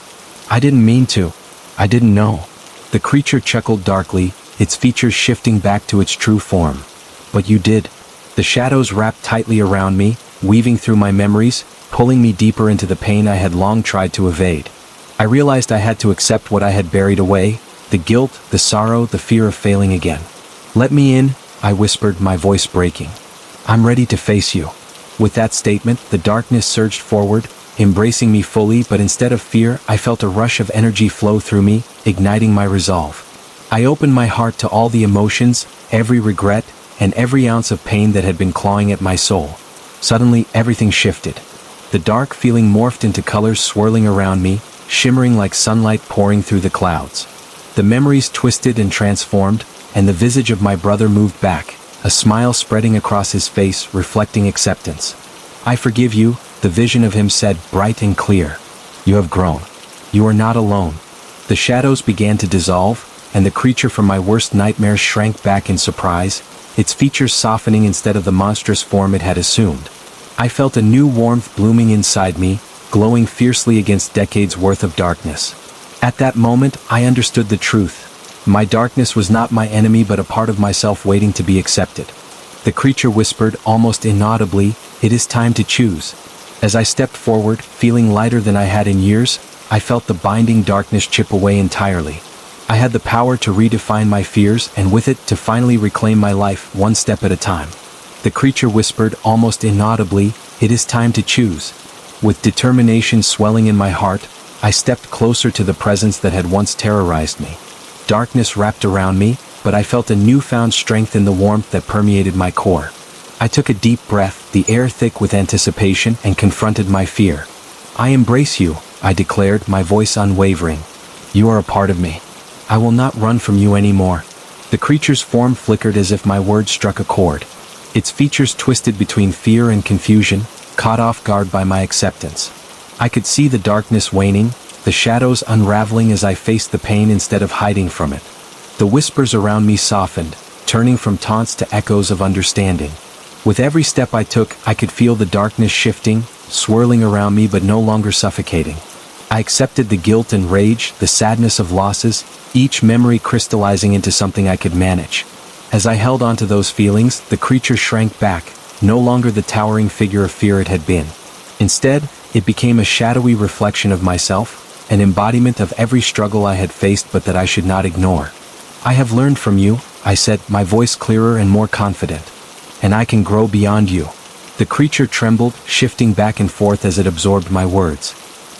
"I didn't mean to. I didn't know." The creature chuckled darkly, its features shifting back to its true form. "But you did." The shadows wrapped tightly around me, weaving through my memories, pulling me deeper into the pain I had long tried to evade. I realized I had to accept what I had buried away, the guilt, the sorrow, the fear of failing again. "Let me in," I whispered, my voice breaking. "I'm ready to face you." With that statement, the darkness surged forward, embracing me fully, but instead of fear, I felt a rush of energy flow through me, igniting my resolve. I opened my heart to all the emotions, every regret, and every ounce of pain that had been clawing at my soul. Suddenly, everything shifted. The dark feeling morphed into colors swirling around me, shimmering like sunlight pouring through the clouds. The memories twisted and transformed, and the visage of my brother moved back, a smile spreading across his face, reflecting acceptance. "I forgive you," the vision of him said, bright and clear. "You have grown. You are not alone." The shadows began to dissolve, and the creature from my worst nightmares shrank back in surprise, its features softening instead of the monstrous form it had assumed. I felt a new warmth blooming inside me, glowing fiercely against decades worth of darkness. At that moment, I understood the truth. My darkness was not my enemy but a part of myself waiting to be accepted. The creature whispered, almost inaudibly, "It is time to choose." As I stepped forward, feeling lighter than I had in years, I felt the binding darkness chip away entirely. I had the power to redefine my fears, and with it, to finally reclaim my life, one step at a time. The creature whispered, almost inaudibly, "It is time to choose." With determination swelling in my heart, I stepped closer to the presence that had once terrorized me. Darkness wrapped around me, but I felt a newfound strength in the warmth that permeated my core. I took a deep breath, the air thick with anticipation, and confronted my fear. "I embrace you," I declared, my voice unwavering. "You are a part of me. I will not run from you anymore." The creature's form flickered as if my words struck a chord. Its features twisted between fear and confusion, caught off guard by my acceptance. I could see the darkness waning, the shadows unraveling as I faced the pain instead of hiding from it. The whispers around me softened, turning from taunts to echoes of understanding. With every step I took, I could feel the darkness shifting, swirling around me but no longer suffocating. I accepted the guilt and rage, the sadness of losses, each memory crystallizing into something I could manage. As I held onto those feelings, the creature shrank back, no longer the towering figure of fear it had been. Instead, it became a shadowy reflection of myself, an embodiment of every struggle I had faced but that I should not ignore. "I have learned from you," I said, my voice clearer and more confident. "And I can grow beyond you." The creature trembled, shifting back and forth as it absorbed my words.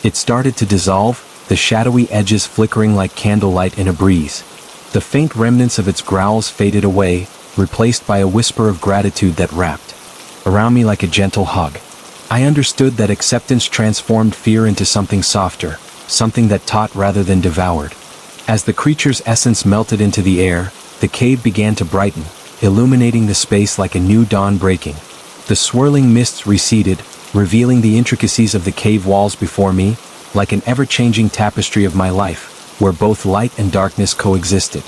It started to dissolve, the shadowy edges flickering like candlelight in a breeze. The faint remnants of its growls faded away, replaced by a whisper of gratitude that wrapped around me like a gentle hug. I understood that acceptance transformed fear into something softer, something that taught rather than devoured. As the creature's essence melted into the air, the cave began to brighten, illuminating the space like a new dawn breaking. The swirling mists receded, revealing the intricacies of the cave walls before me, like an ever-changing tapestry of my life, where both light and darkness coexisted.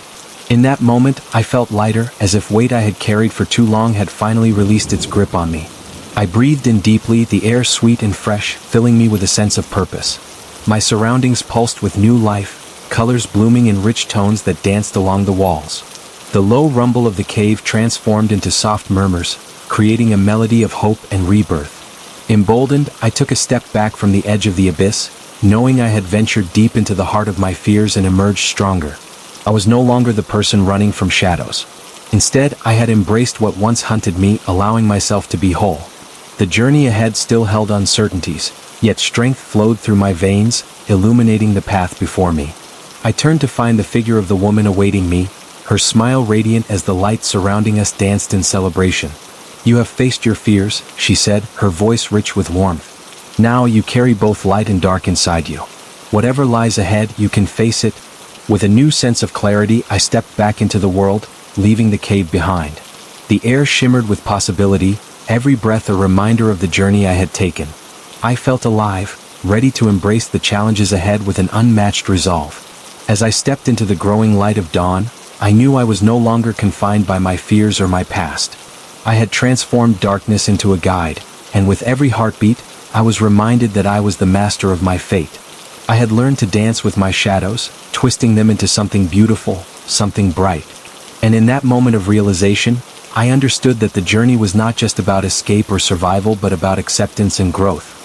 In that moment, I felt lighter, as if weight I had carried for too long had finally released its grip on me. I breathed in deeply, the air sweet and fresh, filling me with a sense of purpose. My surroundings pulsed with new life, colors blooming in rich tones that danced along the walls. The low rumble of the cave transformed into soft murmurs, creating a melody of hope and rebirth. Emboldened, I took a step back from the edge of the abyss, knowing I had ventured deep into the heart of my fears and emerged stronger. I was no longer the person running from shadows. Instead, I had embraced what once hunted me, allowing myself to be whole. The journey ahead still held uncertainties, yet strength flowed through my veins, illuminating the path before me. I turned to find the figure of the woman awaiting me, her smile radiant as the light surrounding us danced in celebration. "You have faced your fears," she said, her voice rich with warmth. "Now you carry both light and dark inside you. Whatever lies ahead, you can face it." With a new sense of clarity, I stepped back into the world, leaving the cave behind. The air shimmered with possibility, every breath a reminder of the journey I had taken. I felt alive, ready to embrace the challenges ahead with an unmatched resolve. As I stepped into the growing light of dawn, I knew I was no longer confined by my fears or my past. I had transformed darkness into a guide, and with every heartbeat, I was reminded that I was the master of my fate. I had learned to dance with my shadows, twisting them into something beautiful, something bright. And in that moment of realization, I understood that the journey was not just about escape or survival but about acceptance and growth.